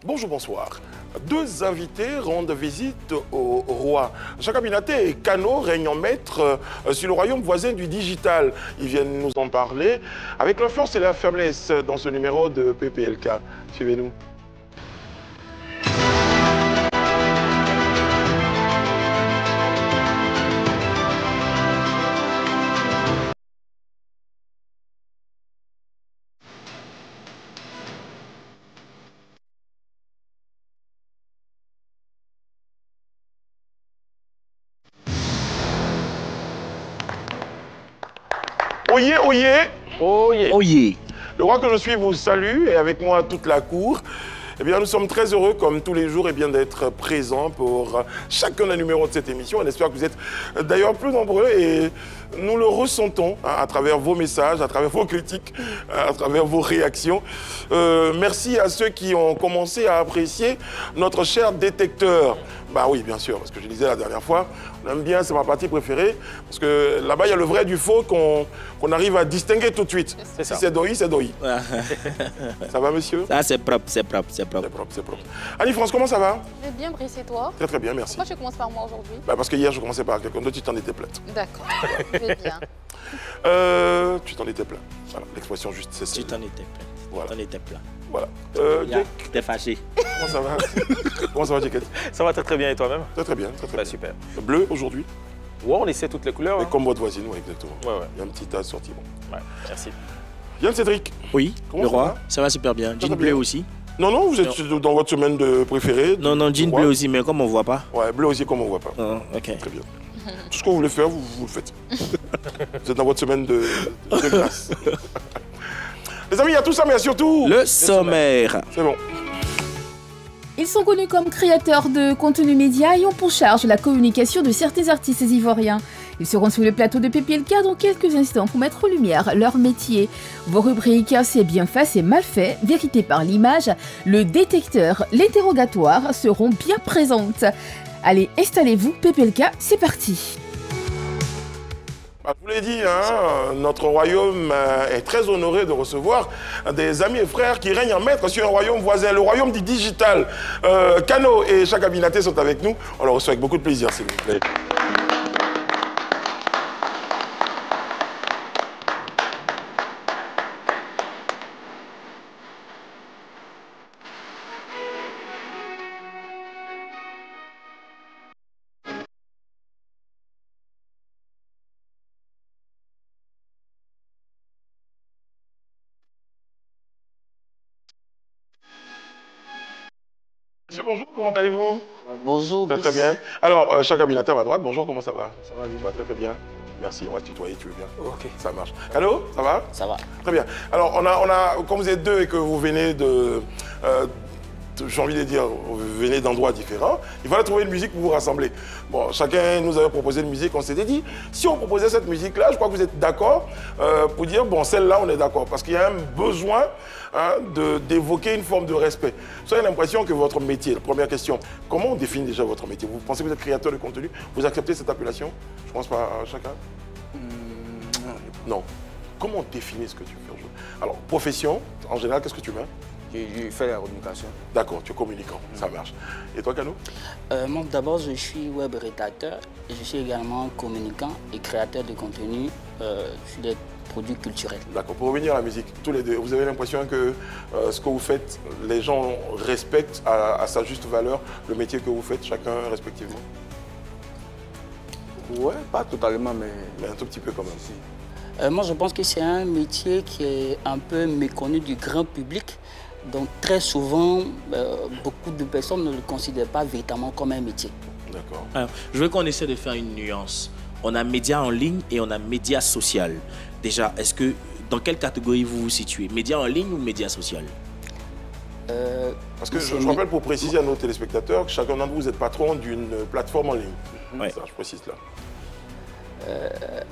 Bonjour, bonsoir. Deux invités rendent visite au roi. Chaka Binaté et Kano règnent en maître sur le royaume voisin du digital. Ils viennent nous en parler avec l'influence et la faiblesse dans ce numéro de PPLK. Suivez-nous. Oyez, oyez! Oyez! Oyez! Le roi que je suis vous salue et avec moi toute la cour. Eh bien, nous sommes très heureux, comme tous les jours, d'être présents pour chacun des numéros de cette émission. On espère que vous êtes d'ailleurs plus nombreux et nous le ressentons à travers vos messages, à travers vos critiques, à travers vos réactions. Merci à ceux qui ont commencé à apprécier notre cher détecteur. Bah oui, bien sûr, parce que je disais la dernière fois, on aime bien, c'est ma partie préférée, parce que là-bas, il y a le vrai du faux qu'on arrive à distinguer tout de suite. Si c'est Doi, c'est Doi. Ça va, monsieur? Ça, c'est propre, c'est propre, c'est propre. C'est propre, c'est propre. Annie-France, comment ça va? Je vais bien, Brice, et toi? Très très bien, merci. Pourquoi tu commences par moi aujourd'hui? Bah parce que hier, je commençais par quelqu'un d'autre, tu t'en étais plainte. D'accord, je vais bien. Tu t'en étais plaint. Voilà, l'expression juste, c'est ça. Tu t'en étais plaint. Voilà. Tu t'en étais plaint. Voilà. Jack, t'es fâché. comment ça va? Comment ça va, Jack? Ça va très très bien et toi-même? Très très bien, très très Bah, bien. super. Bleu aujourd'hui? Ouais, on essaie toutes les couleurs. Et Hein. comme votre voisine, oui, exactement. Ouais, ouais. Il y a un petit assortiment. Ouais, merci. Yann Cédric? Oui, Comment le ça roi, va? ça va super bien. Jean va bleu bien. aussi? Non, non, vous êtes dans votre semaine de préférée? Non, non, jean bleu aussi, mais comme on ne voit pas. Ouais, bleu aussi, comme on ne voit pas. Oh, ok. Très bien. Tout ce que vous voulez faire, vous le faites. Vous êtes dans votre semaine de grâce. Les amis, il y a tout ça, mais il y a surtout... Le sommaire. C'est bon. Ils sont connus comme créateurs de contenu média et ont pour charge la communication de certains artistes ivoiriens. Ils seront sur le plateau de PPLK dans quelques instants pour mettre en lumière leur métier. Vos rubriques « C'est bien fait, c'est mal fait »,« Vérité par l'image »,« Le détecteur »,« L'interrogatoire » seront bien présentes. Allez, installez-vous, PPLK, c'est parti. Je vous l'ai dit, hein, notre royaume est très honoré de recevoir des amis et frères qui règnent en maître sur un royaume voisin, le royaume du digital. Kano et Chaka Binaté sont avec nous. On le reçoit avec beaucoup de plaisir, s'il vous plaît. Monsieur, bonjour, comment allez-vous? Bonjour. Très très bien. Alors, Chaka Binaté à ma droite, bonjour, comment ça va? Ça va bien. Très très bien. Merci, on va se tutoyer, tu veux bien? Ok. Ça marche. Allô, ça va? Ça va. Très bien. Alors, comme vous êtes deux et que vous venez j'ai envie de dire, vous venez d'endroits différents, il fallait trouver une musique pour vous rassembler. Bon, chacun nous avait proposé une musique, on s'était dit, si on proposait cette musique-là, je crois que vous êtes d'accord pour dire, bon, celle-là, on est d'accord, parce qu'il y a un besoin d'évoquer une forme de respect. Vous avez l'impression que votre métier, la première question, comment on définit déjà votre métier? Vous pensez que vous êtes créateur de contenu? Vous acceptez cette appellation? Je pense pas à chacun. Non. Comment on définit ce que tu fais aujourd'hui? Alors, profession, en général, qu'est-ce que tu mets? Je fais la communication. D'accord, tu es communicant, ça marche. Et toi, Kano? Moi, d'abord, je suis web rédacteur et je suis également communicant et créateur de contenu sur des produits culturels. D'accord, pour revenir à la musique, tous les deux, vous avez l'impression que ce que vous faites, les gens respectent à sa juste valeur le métier que vous faites, chacun respectivement? Ouais, pas totalement, mais un tout petit peu quand même. Moi, je pense que c'est un métier qui est un peu méconnu du grand public. Donc, très souvent, beaucoup de personnes ne le considèrent pas véritablement comme un métier. D'accord. Alors, je veux qu'on essaie de faire une nuance. On a média en ligne et on a média social. Déjà, dans quelle catégorie vous vous situez? Média en ligne ou média social? Parce que je rappelle pour préciser à nos téléspectateurs que chacun d'entre vous êtes patron d'une plateforme en ligne. Ouais. Ça, je précise là.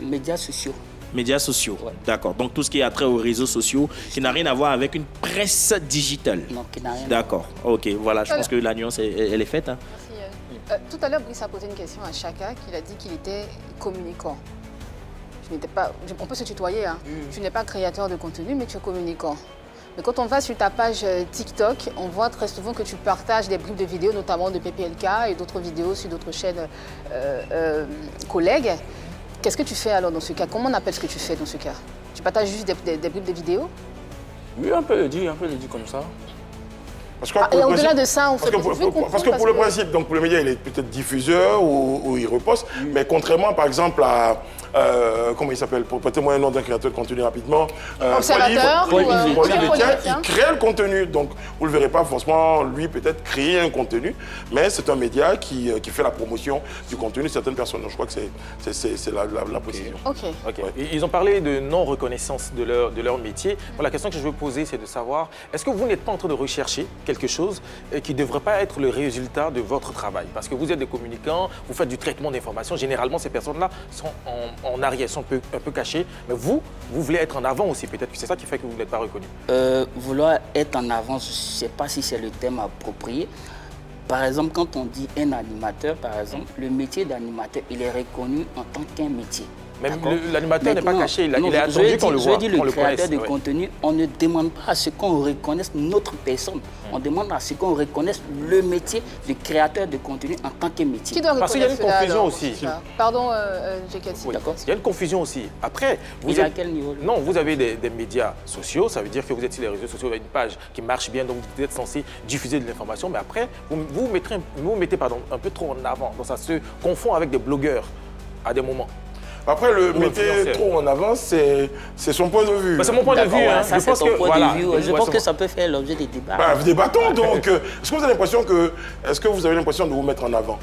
Médias sociaux. Médias sociaux, ouais. D'accord. Donc tout ce qui a trait aux réseaux sociaux, qui n'a rien à voir avec une presse digitale. Non, qui n'a rien à voir. D'accord. Ok, voilà, je pense que la nuance, elle est faite. Hein. Merci. Tout à l'heure, Brice a posé une question à Chaka, qu'il a dit qu'il était communicant. Je n'étais pas... On peut se tutoyer, hein. Tu n'es pas créateur de contenu, mais tu es communicant. Mais quand on va sur ta page TikTok, on voit très souvent que tu partages des bribes de vidéos, notamment de PPLK et d'autres vidéos sur d'autres chaînes collègues. Qu'est-ce que tu fais alors dans ce cas? Comment on appelle ce que tu fais dans ce cas? Tu partages juste des bribes de vidéos? Oui, on peut le dire comme ça. Et au-delà de ça, on fait parce que pour le principe, donc pour le média, il est peut-être diffuseur ou il reposte, mais contrairement par exemple à, comment il s'appelle, pour prêter moi un nom d'un créateur de contenu rapidement, Observateur, il crée le contenu, donc vous ne le verrez pas forcément lui peut-être créer un contenu, mais c'est un média qui fait la promotion du contenu de certaines personnes. Donc, je crois que c'est la précision. Okay. Ouais. Ils ont parlé de non-reconnaissance de leur métier. Bon, la question que je veux poser, c'est de savoir, est-ce que vous n'êtes pas en train de rechercher quelque chose qui ne devrait pas être le résultat de votre travail? Parce que vous êtes des communicants, vous faites du traitement d'informations. Généralement, ces personnes-là sont en arrière, sont un peu cachées. Mais vous voulez être en avant aussi. Peut-être que c'est ça qui fait que vous n'êtes pas reconnu. Vouloir être en avant, je ne sais pas si c'est le terme approprié. Par exemple, quand on dit un animateur, par exemple, le métier d'animateur, il est reconnu en tant qu'un métier. Même l'animateur n'est pas caché, il est attendu qu'on le voit, qu'on le connaisse. Je veux dire, le créateur de contenu, on ne demande pas à ce qu'on reconnaisse notre personne. On demande à ce qu'on reconnaisse le métier de créateur de contenu en tant que métier. Qui doit Parce qu'il y a une confusion aussi. Pardon, Jekati. D'accord. Il y a une confusion aussi. Après, vous êtes à quel niveau? Non, vous avez des médias sociaux, ça veut dire que vous êtes sur les réseaux sociaux, vous avez une page qui marche bien, donc vous êtes censé diffuser de l'information, mais après, vous mettez un peu trop en avant. Donc ça se confond avec des blogueurs à des moments. Après, le mettre trop en avant, c'est son point de vue. C'est mon point de vue. Hein. Ça, c'est ton point de vue. Je pense que ça peut faire l'objet des débats. Débattons donc. Est-ce que vous avez l'impression de vous mettre en avant?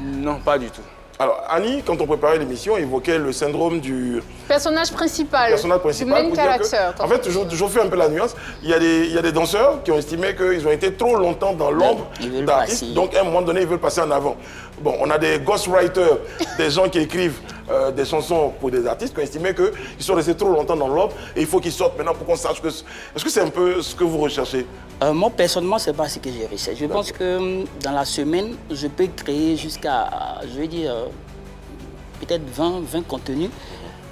Non, pas du tout. Alors, Annie, quand on préparait l'émission, évoquait le syndrome du personnage principal. Du main character. En fait, je fais un peu la nuance. Il y a des danseurs qui ont estimé qu'ils ont été trop longtemps dans l'ombre d'artistes. Donc, à un moment donné, ils veulent passer en avant. Bon, on a des ghostwriters, des gens qui écrivent des chansons pour des artistes qui ont estimé qu'ils sont restés trop longtemps dans l'ombre et il faut qu'ils sortent maintenant pour qu'on sache que... Est-ce que c'est un peu ce que vous recherchez? Moi, personnellement, ce n'est pas ce que je recherche. Je pense que dans la semaine, je peux créer jusqu'à, je vais dire, peut-être 20 contenus.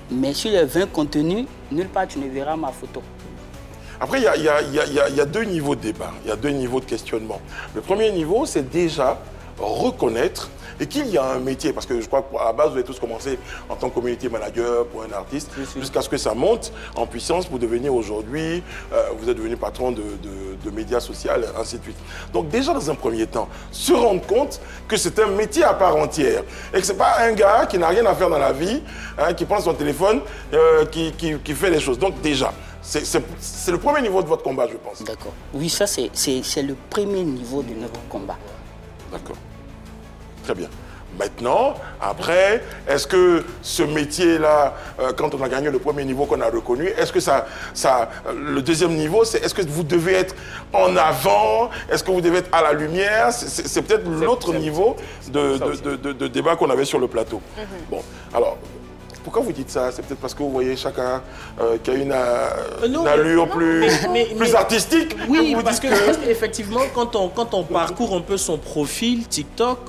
Mais sur les 20 contenus, nulle part tu ne verras ma photo. Après, il y a deux niveaux de débat, il y a deux niveaux de questionnement. Le premier niveau, c'est déjà reconnaître et qu'il y a un métier, parce que je crois qu'à la base, vous avez tous commencé en tant que community manager pour un artiste, jusqu'à ce que ça monte en puissance pour devenir aujourd'hui, vous êtes devenu patron de médias sociaux, ainsi de suite. Donc déjà, dans un premier temps, se rendre compte que c'est un métier à part entière et que ce n'est pas un gars qui n'a rien à faire dans la vie, hein, qui prend son téléphone, qui fait les choses. Donc déjà, c'est le premier niveau de votre combat, je pense. D'accord. Oui, ça, c'est le premier niveau de notre combat. D'accord. Très bien. Maintenant, après, est-ce que ce métier-là, quand on a gagné le premier niveau qu'on a reconnu, est-ce que le deuxième niveau, c'est est-ce que vous devez être en avant? Est-ce que vous devez être à la lumière? C'est peut-être l'autre niveau de débat qu'on avait sur le plateau. Bon, alors... Pourquoi vous dites ça? C'est peut-être parce que vous voyez chacun qui a une allure plus artistique. Oui, parce que effectivement, quand on parcourt un peu son profil TikTok,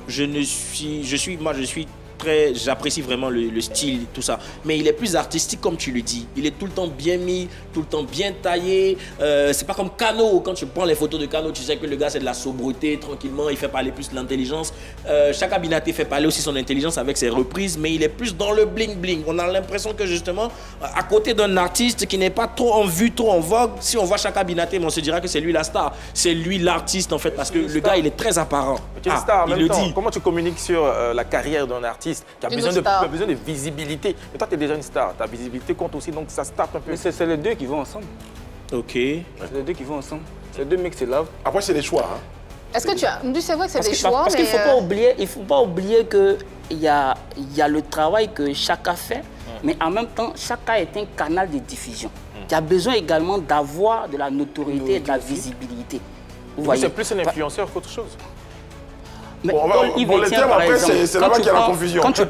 j'apprécie vraiment le style, tout ça. Mais il est plus artistique, comme tu le dis. Il est tout le temps bien mis, tout le temps bien taillé. C'est pas comme Kano. Quand tu prends les photos de Kano, tu sais que le gars, c'est de la sobriété, tranquillement. Il fait parler plus de l'intelligence. Chaka Binaté fait parler aussi son intelligence avec ses reprises, mais il est plus dans le bling-bling. On a l'impression que, justement, à côté d'un artiste qui n'est pas trop en vue, trop en vogue, si on voit Chaka Binaté, on se dira que c'est lui la star. C'est lui l'artiste, en fait, parce que le gars, il est très apparent. Tu es une star, il le dit. Comment tu communiques sur la carrière d'un artiste qui a besoin de visibilité? Mais toi, tu es déjà une star. Ta visibilité compte aussi, donc ça se tape un peu. Mais c'est les deux qui vont ensemble. Ok. C'est les deux qui vont ensemble. C'est deux mecs qui se lavent. Après, c'est des choix. Hein. Est-ce que tu as... C'est vrai que c'est des choix, parce qu'il ne faut pas oublier qu'il y a le travail que Chaka fait, mais en même temps, Chaka est un canal de diffusion qui a besoin également d'avoir de la notoriété et de la visibilité. C'est plus un influenceur qu'autre chose. Mais bon, les termes, après, c'est là-bas qu'il y a la confusion. Quand tu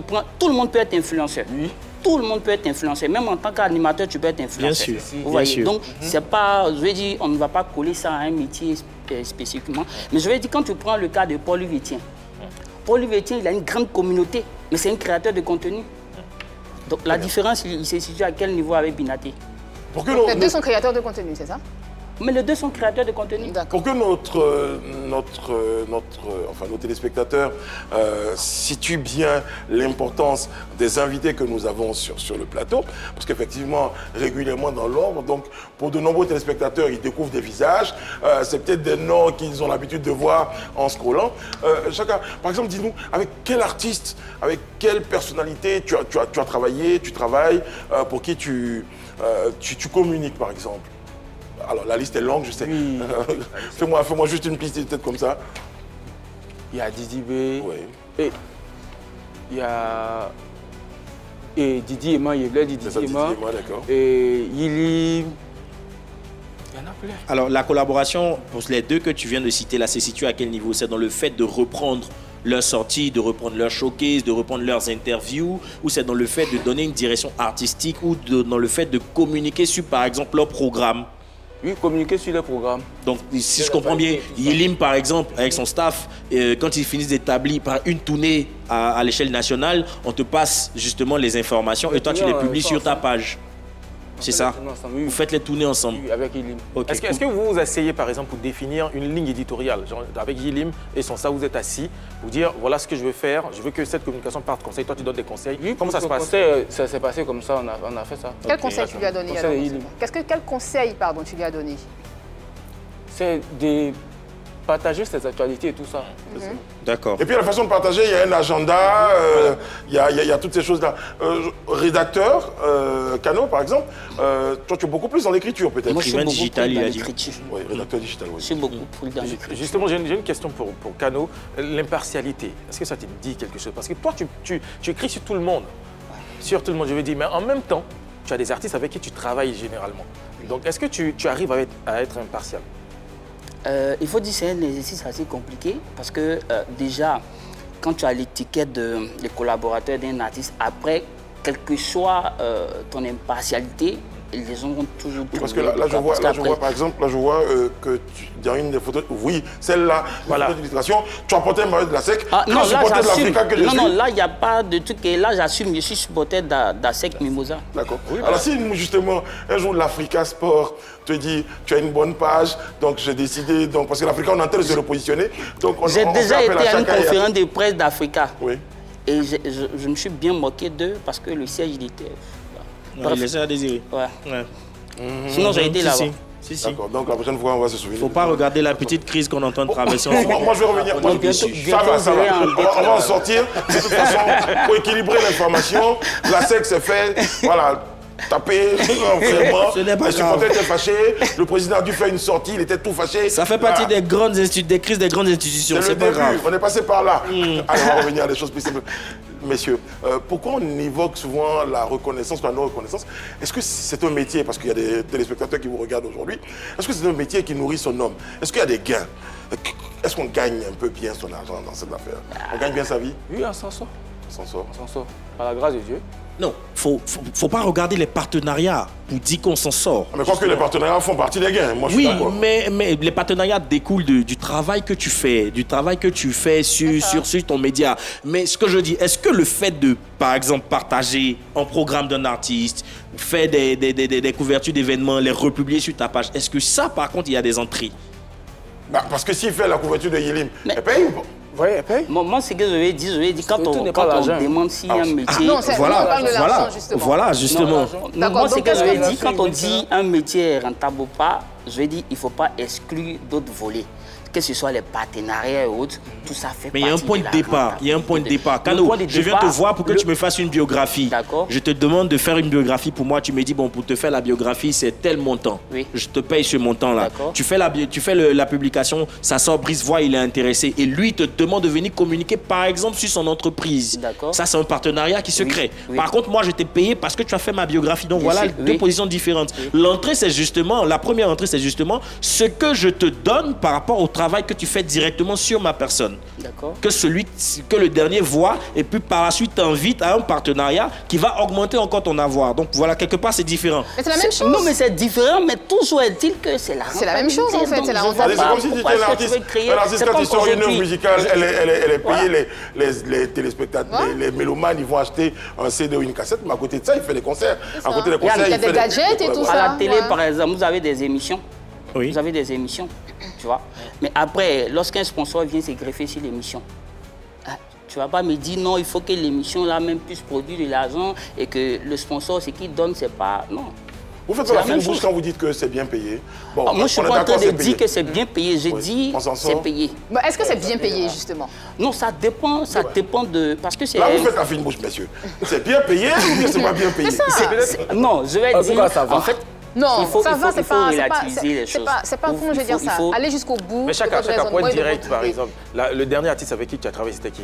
prends, tout le monde peut être influenceur. Oui. Tout le monde peut être influenceur. Même en tant qu'animateur, tu peux être influenceur. Bien sûr. Vous voyez. Donc, c'est pas, je vais dire, on ne va pas coller ça à un métier spécifiquement. Mais je vais dire, quand tu prends le cas de Paul Huvitien, Paul Huvitien, il a une grande communauté, mais c'est un créateur de contenu. Donc, la différence, il se situe à quel niveau avec Binaté? Pour que Les deux sont créateurs de contenu, c'est ça? Mais les deux sont créateurs de contenu. Pour que nos téléspectateurs situent bien l'importance des invités que nous avons sur le plateau, parce qu'effectivement, régulièrement dans l'ombre, donc pour de nombreux téléspectateurs, ils découvrent des visages, c'est peut-être des noms qu'ils ont l'habitude de voir en scrollant. Chacun, par exemple, dis-nous, avec quel artiste, avec quelle personnalité tu as travaillé, tu travailles, pour qui tu communiques, par exemple? Alors, la liste est longue, je sais. Oui. Fais-moi juste une piste peut-être comme ça. Il y a Didi B. Oui. Et il y a... Et Didi Emma, il y a Didi Emma. D'accord. Et Yili... Il y en a plein. Alors, la collaboration, pour les deux que tu viens de citer, là, c'est situé à quel niveau? C'est dans le fait de reprendre leurs sorties, de reprendre leurs showcases, de reprendre leurs interviews, ou c'est dans le fait de donner une direction artistique, ou dans le fait de communiquer sur, par exemple, leur programme? Oui, communiquer sur les programmes. Donc, si je comprends bien, Yilim, par exemple, avec son staff, quand ils finissent d'établir par une tournée à l'échelle nationale, on te passe justement les informations et toi, tu les publies sur ta page. C'est ça? Vous faites les tournées ensemble? Oui, avec Yilim. Okay, Est-ce que vous vous asseyez, par exemple, pour définir une ligne éditoriale? Genre, avec Yilim et son staff, vous êtes assis, vous dire, voilà ce que je veux faire, je veux que cette communication parte conseil, toi tu donnes des conseils. Oui, comment ça se passe? Ça s'est passé comme ça, on a fait ça. Quel conseil tu lui as donné alors? Quel conseil, pardon, tu lui as donné? C'est de partager ses actualités et tout ça. D'accord. Et puis la façon de partager, il y a un agenda, il y a toutes ces choses-là. Rédacteur, Kano par exemple, toi tu es beaucoup plus dans l'écriture peut-être. Moi je suis beaucoup digital, plus dans il a dit. l'écriture. Oui, rédacteur digital, oui. Je suis beaucoup plus dans l'écriture. Justement, j'ai une question pour Kano. L'impartialité, est-ce que ça te dit quelque chose? Parce que toi, tu écris sur tout le monde. Sur tout le monde, je veux dire, mais en même temps, tu as des artistes avec qui tu travailles généralement. Donc, est-ce que tu arrives à être impartial? Il faut dire que c'est un exercice assez compliqué parce que déjà, quand tu as l'étiquette des collaborateurs d'un artiste, après, quelle que soit ton impartialité, les gens vont toujours trouver. Parce que là, je vois, par exemple, là, je vois que dans une des photos, oui, celle-là, voilà. L'illustration, tu as porté Mario de la Sec. Ah, non, là, j'assume. Non, là, il n'y a pas de truc. Et là, j'assume, je suis supporter d'Asec Mimosa. D'accord. Oui, alors, si justement, un jour, l'Africa Sport te dit, tu as une bonne page, donc j'ai décidé, donc, parce que l'Africa, on est en train de se repositionner. J'ai déjà été à une conférence de presse d'Africa. Oui. Et je me suis bien moqué d'eux parce que le siège, il était. Ouais, il laissait à désirer. Ouais. Sinon, j'ai été là-bas. Si. D'accord, donc la prochaine fois, on va se souvenir. Faut pas regarder la petite crise qu'on est en train de traverser. Moi, je vais revenir. Ça va. On va en sortir. De toute façon, pour équilibrer l'information, la SEC s'est fait, voilà, taper, vraiment. Ce n'est pas les supporters étaient fâchés. Le président a dû faire une sortie, il était tout fâché. Ça fait partie des crises des grandes institutions. C'est pas grave. On est passé par là. Alors, on va revenir à des choses plus simples. Messieurs, pourquoi on évoque souvent la reconnaissance, la non-reconnaissance? Est-ce que c'est un métier, parce qu'il y a des téléspectateurs qui vous regardent aujourd'hui, est-ce que c'est un métier qui nourrit son homme? Est-ce qu'il y a des gains? Est-ce qu'on gagne un peu bien son argent dans cette affaire? On gagne bien sa vie? Oui, on s'en sort. On s'en sort. On s'en sort. Par la grâce de Dieu. Non, faut pas regarder les partenariats pour dire qu'on s'en sort. Mais quoi que les partenariats font partie des gains, moi je suis d'accord. Oui, mais les partenariats découlent du travail que tu fais, sur ton média. Mais ce que je dis, est-ce que le fait de, par exemple, partager un programme d'un artiste, faire des couvertures d'événements, les republier sur ta page, est-ce que ça, par contre, il y a des entrées? Parce que s'il fait la couverture de Yilim, elle paye ou pas? Oui, elle paye. Moi, ce que je vais dire, quand on demande s'il y a un métier... Non, on parle de l'argent, justement. Voilà, justement. Moi, ce que je vais dire, quand on dit un métier est rentable ou pas, je vais dire qu'il ne faut pas exclure d'autres volets. Que ce soit les partenariats et autres, tout ça fait partie. Mais il y a un point de départ. Il y a un point de départ. Kano, je viens te voir pour que tu me fasses une biographie. D'accord. Je te demande de faire une biographie pour moi. Tu me dis, bon, pour te faire la biographie, c'est tel montant. Oui. Je te paye ce montant-là. Tu fais la publication, ça sort, Brice-Voix, il est intéressé. Et lui, il te demande de venir communiquer, par exemple, sur son entreprise. D'accord. Ça, c'est un partenariat qui se crée. Oui. Par contre, moi, je t'ai payé parce que tu as fait ma biographie. Donc voilà, deux positions différentes. Oui. L'entrée, c'est justement, la première entrée, c'est justement ce que je te donne par rapport au travail que tu fais directement sur ma personne. D'accord. Que le dernier voit et puis par la suite t'invite à un partenariat qui va augmenter encore ton avoir. Donc voilà, quelque part c'est différent. Mais c'est la même chose. Non, mais c'est différent, mais toujours est-il que c'est la même chose en fait, c'est la C'est comme si tu étais un artiste quand il sort une œuvre musicale, elle est payée, les téléspectateurs, les mélomanes, ils vont acheter un CD ou une cassette, mais à côté de ça, il fait des concerts. À côté des concerts, il y a des gadgets et tout ça. À la télé, par exemple, vous avez des émissions. Oui. Vous avez des émissions, tu vois. Mais après, lorsqu'un sponsor vient se greffer sur l'émission, tu ne vas pas me dire non, il faut que l'émission là même puisse produire de l'argent et que le sponsor, ce qu'il donne, c'est pas... Non. Vous faites pas la fine bouche quand vous dites que c'est bien payé. Bon, moi, je ne suis pas en train de dire que c'est bien payé. Je dis c'est payé. Est-ce que c'est bien payé, justement? Non, ça dépend de... Parce que c'est... Là, vous faites la fine bouche, messieurs. C'est bien payé ou bien c'est pas bien payé? Non, je vais dire... En fait, non, ça va, c'est pas relativiser les choses. C'est pas comment je vais dire ça. Aller jusqu'au bout. Mais chaque point direct, par exemple. Le dernier artiste avec qui tu as travaillé, c'était qui?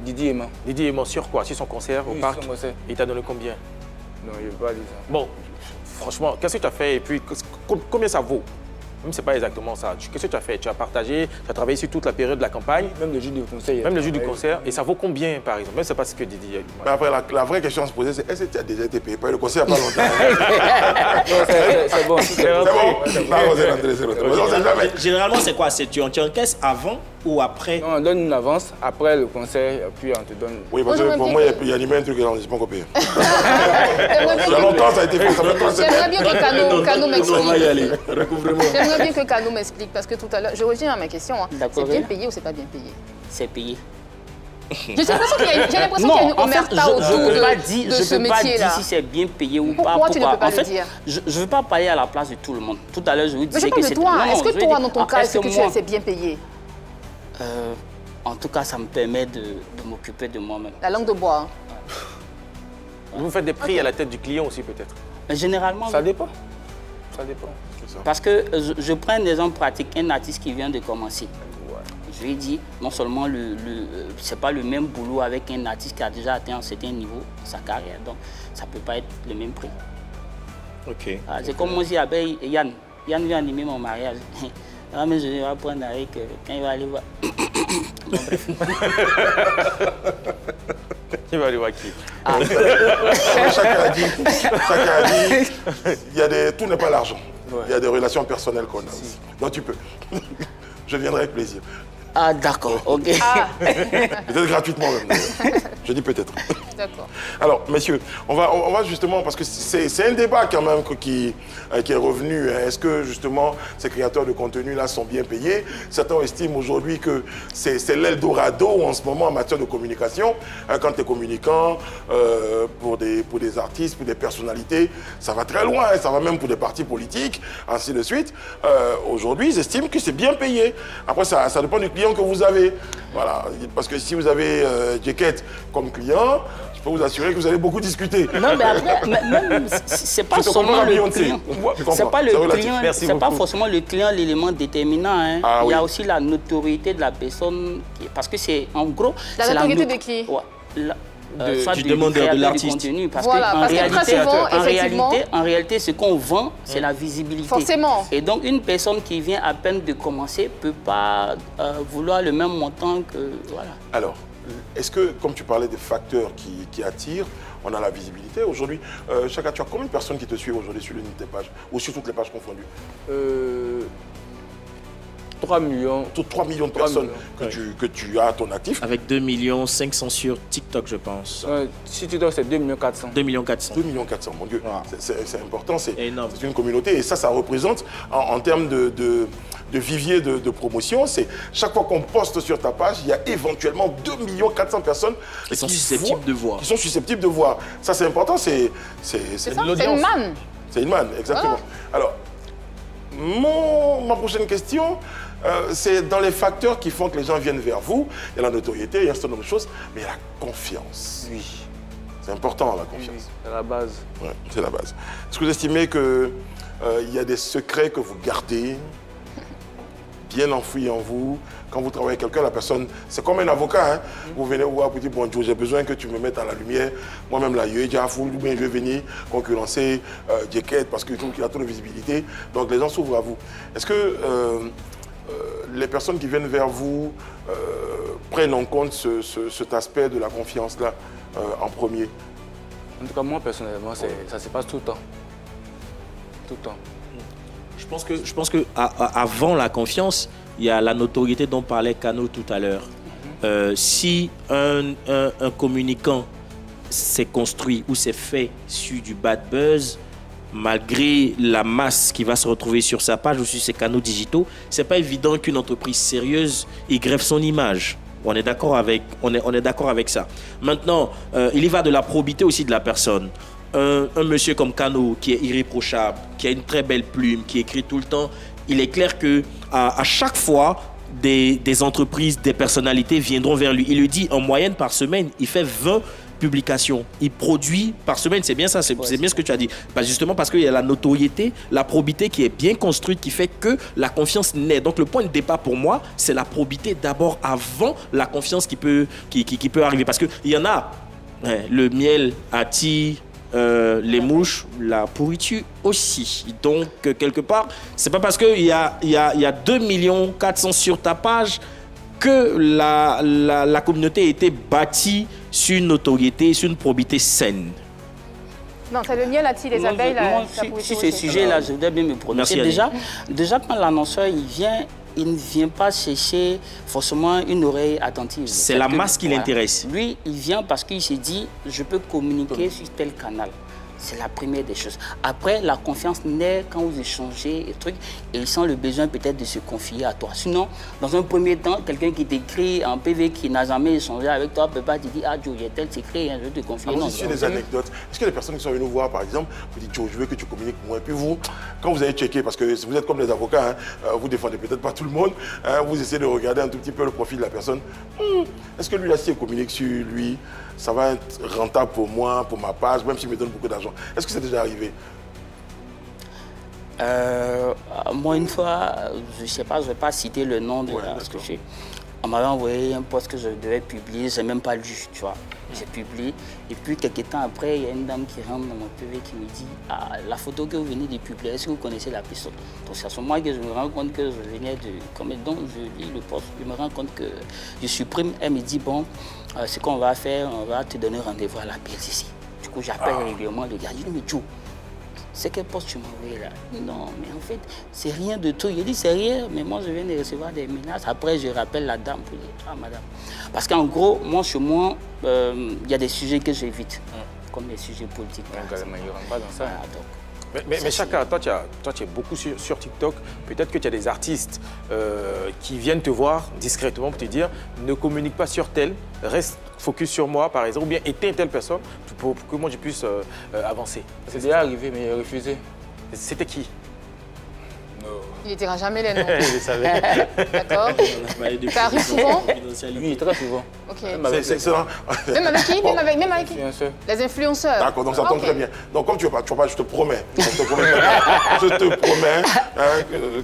Didier Aimant. Didier Aimant, sur quoi? Sur son concert au parc? Il t'a donné combien? Non, je ne vais pas dire ça. Bon, franchement, qu'est-ce que tu as fait et puis combien ça vaut? Même c'est pas exactement ça. Qu'est-ce que tu as fait? Tu as partagé, tu as travaillé sur toute la période de la campagne. Même le jeu du concert. Même le jeu du concert. Et ça vaut combien, par exemple? Même c'est pas ce que Didier a dit. Mais après, la vraie question à se poser, c'est est-ce que tu as déjà été payé par le concert il n'y a pas longtemps? C'est bon. C'est bon? Généralement, c'est quoi? Tu encaisses avant ou après? Non, on donne une avance après le concert, puis on te donne... Oui, parce que pour moi, il y a animé un truc dans l'arrondissement copié. Il y a longtemps, ça a été fait. J'aimerais bien que Kano m'explique. Recouvrement. J'aimerais bien que Kano m'explique, parce que tout à l'heure, je reviens à ma question. C'est bien payé ou c'est pas bien payé? C'est payé. J'ai l'impression qu'il y a une omerta autour de ce métier-là. Je ne peux pas dire si c'est bien payé ou pas. Pourquoi tu ne peux pas le dire? Je ne veux pas parler à la place de tout le monde. Tout à l'heure, je vous disais que c'est... Est-ce que toi, dans ton cas, est-ce que tu es bien payé? En tout cas, ça me permet de m'occuper de moi-même. La langue de bois. Vous faites des prix à la tête du client aussi, peut-être? Généralement, ça dépend. Ça dépend. Parce que je prends un exemple pratique, un artiste qui vient de commencer. Je lui ai dit, non seulement c'est pas le même boulot avec un artiste qui a déjà atteint un certain niveau de sa carrière, donc ça ne peut pas être le même prix. Ok. C'est comme moi, si j'appelle Yann. Yann vient animer mon mariage. Ah, mais je vais apprendre avec quand il va aller voir. Bon, bref. Il va aller voir qui? Chacun a dit, tout n'est pas l'argent. Il y a des relations personnelles qu'on a aussi. Donc tu peux. Je viendrai avec plaisir. Ah, d'accord, ok. Peut-être gratuitement même. Je dis peut-être. D'accord. Alors, messieurs, on va justement, parce que c'est un débat quand même qui est revenu. Est-ce que justement ces créateurs de contenu-là sont bien payés? Certains estiment aujourd'hui que c'est l'Eldorado en ce moment en matière de communication. Quand tu es communicant, pour des artistes, pour des personnalités, ça va très loin. Ça va même pour des partis politiques, ainsi de suite. Aujourd'hui, ils estiment que c'est bien payé. Après, ça dépend du client que vous avez. Voilà. Parce que si vous avez Jacket comme client, je peux vous assurer que vous allez beaucoup discuter. Non, mais après, même, c'est pas seulement le client. C'est pas le client, c'est pas forcément le client l'élément déterminant. Hein. Ah, il y a oui. aussi la notoriété de la personne. Parce que c'est, en gros... La notoriété de qui? Soit du demandeur de l'artiste. Parce voilà, qu'en réalité, réalité, ce qu'on vend, c'est la visibilité. Forcément. Et donc, une personne qui vient à peine de commencer ne peut pas vouloir le même montant que... Voilà. Alors, est-ce que, comme tu parlais des facteurs qui attirent, on a la visibilité aujourd'hui. Chaka, tu as combien de personnes qui te suivent aujourd'hui sur l'une de tes pages ou sur toutes les pages confondues? 3 millions. 3 millions de personnes que tu as à ton actif. Avec 2 500 000 sur TikTok, je pense. Si tu dois, c'est 2 400 000. 2 400 000. 2 400 000, mon Dieu. Wow. C'est important, c'est énorme. une communauté. Et ça représente, en termes de vivier de promotion, c'est chaque fois qu'on poste sur ta page, il y a éventuellement 2 400 000 personnes qui sont susceptibles de voir. Qui sont susceptibles de voir. Ça, c'est important, c'est une manne. C'est une manne, exactement. Voilà. Alors, ma prochaine question, c'est dans les facteurs qui font que les gens viennent vers vous. Il y a la notoriété, il y a un certain nombre de choses, mais il y a la confiance. Oui. C'est important, la confiance. Oui, c'est la base. Ouais, c'est la base. Est-ce que vous estimez qu'il y a des secrets que vous gardez? bien enfoui en vous. Quand vous travaillez avec quelqu'un, la personne, c'est comme un avocat. Hein. Vous venez vous voir pour dire, bon Joe, j'ai besoin que tu me mettes à la lumière. Moi-même, là, je vais venir concurrencer Jacket parce que je trouve qu'il a trop de visibilité. Donc les gens s'ouvrent à vous. Est-ce que les personnes qui viennent vers vous prennent en compte cet aspect de la confiance-là en premier? En tout cas, moi, personnellement, ça se passe tout le temps. Tout le temps. Je pense que avant la confiance, il y a la notoriété dont parlait Kano tout à l'heure. Si un communicant s'est construit ou s'est fait sur du bad buzz, malgré la masse qui va se retrouver sur sa page ou sur ses canaux digitaux, c'est pas évident qu'une entreprise sérieuse y greffe son image. On est d'accord avec ça. Maintenant, il y va de la probité aussi de la personne. Un monsieur comme Kano qui est irréprochable, qui a une très belle plume, qui écrit tout le temps, il est clair que à chaque fois, des entreprises, des personnalités viendront vers lui. Il le dit, en moyenne par semaine, il fait 20 publications. Il produit par semaine, c'est bien ça, c'est bien ce que tu as dit. Justement parce qu'il y a la notoriété, la probité qui est bien construite, qui fait que la confiance naît. Donc le point de départ pour moi, c'est la probité d'abord avant la confiance qui peut arriver. Parce qu'il y en a, le miel attire les mouches, la pourriture aussi. Donc quelque part, c'est pas parce qu'il y a 2 400 000 sur ta page que la communauté a été bâtie sur une notoriété, sur une probité saine. Non, c'est le miel attire les abeilles. Sur ce sujet-là, je voudrais bien me prononcer. Déjà, quand l'annonceur il ne vient pas chercher forcément une oreille attentive. C'est la masse qui l'intéresse. Lui, il vient parce qu'il se dit, je peux communiquer sur tel canal. C'est la première des choses. Après, la confiance naît quand vous échangez et trucs, et il sent le besoin peut-être de se confier à toi. Sinon, dans un premier temps, quelqu'un qui t'écrit en PV qui n'a jamais échangé avec toi ne peut pas te dire, ah Joe, il y a tel secret, je vais te confier. Alors, si des anecdotes, est-ce que les personnes qui sont venues nous voir, par exemple, vous dites, Joe, je veux que tu communiques avec moi, et puis vous, quand vous avez checké, parce que vous êtes comme les avocats, hein, vous défendez peut-être pas tout le monde, hein, vous essayez de regarder un tout petit peu le profil de la personne. Est-ce que lui, là, si il communique sur lui, ça va être rentable pour moi, pour ma page, même s'il me donne beaucoup d'argent? Est-ce que c'est déjà arrivé? Moi, une fois, je ne sais pas, je ne vais pas citer le nom de ce que j'ai. On m'avait envoyé un post que je devais publier, je n'ai même pas lu, tu vois. J'ai publié. Et puis, quelques temps après, il y a une dame qui rentre dans mon PV qui me dit, ah, la photo que vous venez de publier, est-ce que vous connaissez la personne? Donc, c'est à ce moment que je me rends compte que je venais de... Donc, je lis le post, je me rends compte que je supprime. Elle me dit, bon, ce qu'on va faire, on va te donner rendez-vous à la PSC. Du coup, j'appelle régulièrement le gars. Je dis, mais Joe, c'est quel poste tu m'as envoyé là? Non, mais en fait, c'est rien de tout. Il dit, c'est rien, mais moi, je viens de recevoir des menaces. Après, je rappelle la dame pour dire, ah, madame. Parce qu'en gros, moi, chez moi, il y a des sujets que j'évite, comme les sujets politiques. Donc, il ne rentre pas dans ça. Voilà, donc, mais Chaka, toi, tu es beaucoup sur TikTok. Peut-être que tu as des artistes qui viennent te voir discrètement pour te dire ne communique pas sur tel, reste focus sur moi, par exemple, ou bien éteins telle personne pour que moi je puisse avancer. C'est déjà arrivé, mais il a refusé. C'était qui? Il ne dira jamais les noms. Je savais. D'accord. Ça arrive souvent? Oui, très souvent. Ok. C'est excellent. Même avec qui? Même avec qui? Les influenceurs. D'accord, donc ça tombe très bien. Donc comme tu ne vas pas, je te promets, je te promets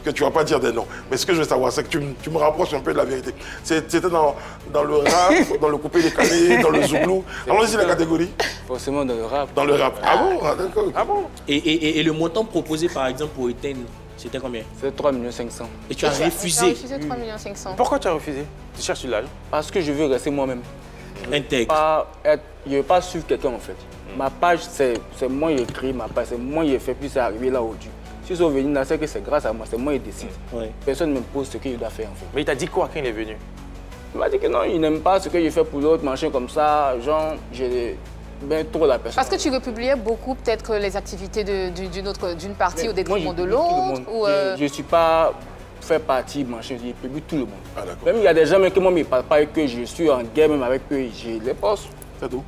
que tu ne vas pas dire des noms. Mais ce que je veux savoir, c'est que tu me rapproches un peu de la vérité. C'était dans le rap, dans le coupé décalé, dans le zouglou. Allons-y la catégorie. Forcément dans le rap. Dans le rap. Ah bon? D'accord. Ah bon? Et le montant proposé par exemple pour éteindre, c'était combien? C'est 3 500 000. Et tu as refusé? J'ai refusé 3 500 000. Pourquoi tu as refusé? Tu cherches l'âge? Parce que je veux rester moi-même. Intègre. Je ne veux pas suivre quelqu'un en fait. Ma page, c'est moi qui ai créé ma page, c'est moi qui ai fait, puis c'est arrivé là aujourd'hui. Si ils sont venus là, c'est que c'est grâce à moi, c'est moi qui décide. Ouais. Personne ne me pose ce qu'il doit faire en fait. Mais il t'a dit quoi quand il est venu? Il m'a dit que non, il n'aime pas ce que j'ai fait pour l'autre, machin comme ça, genre, j'ai ben trop la personne. Parce que tu republiais beaucoup peut-être les activités d'une partie au détriment de l'autre ou Je ne suis pas fait partie, machin, je publie tout le monde. Ah, d'accord. Même il y a des gens qui moi ne me parlent pas et que je suis en guerre même avec eux, je les poste. C'est tout.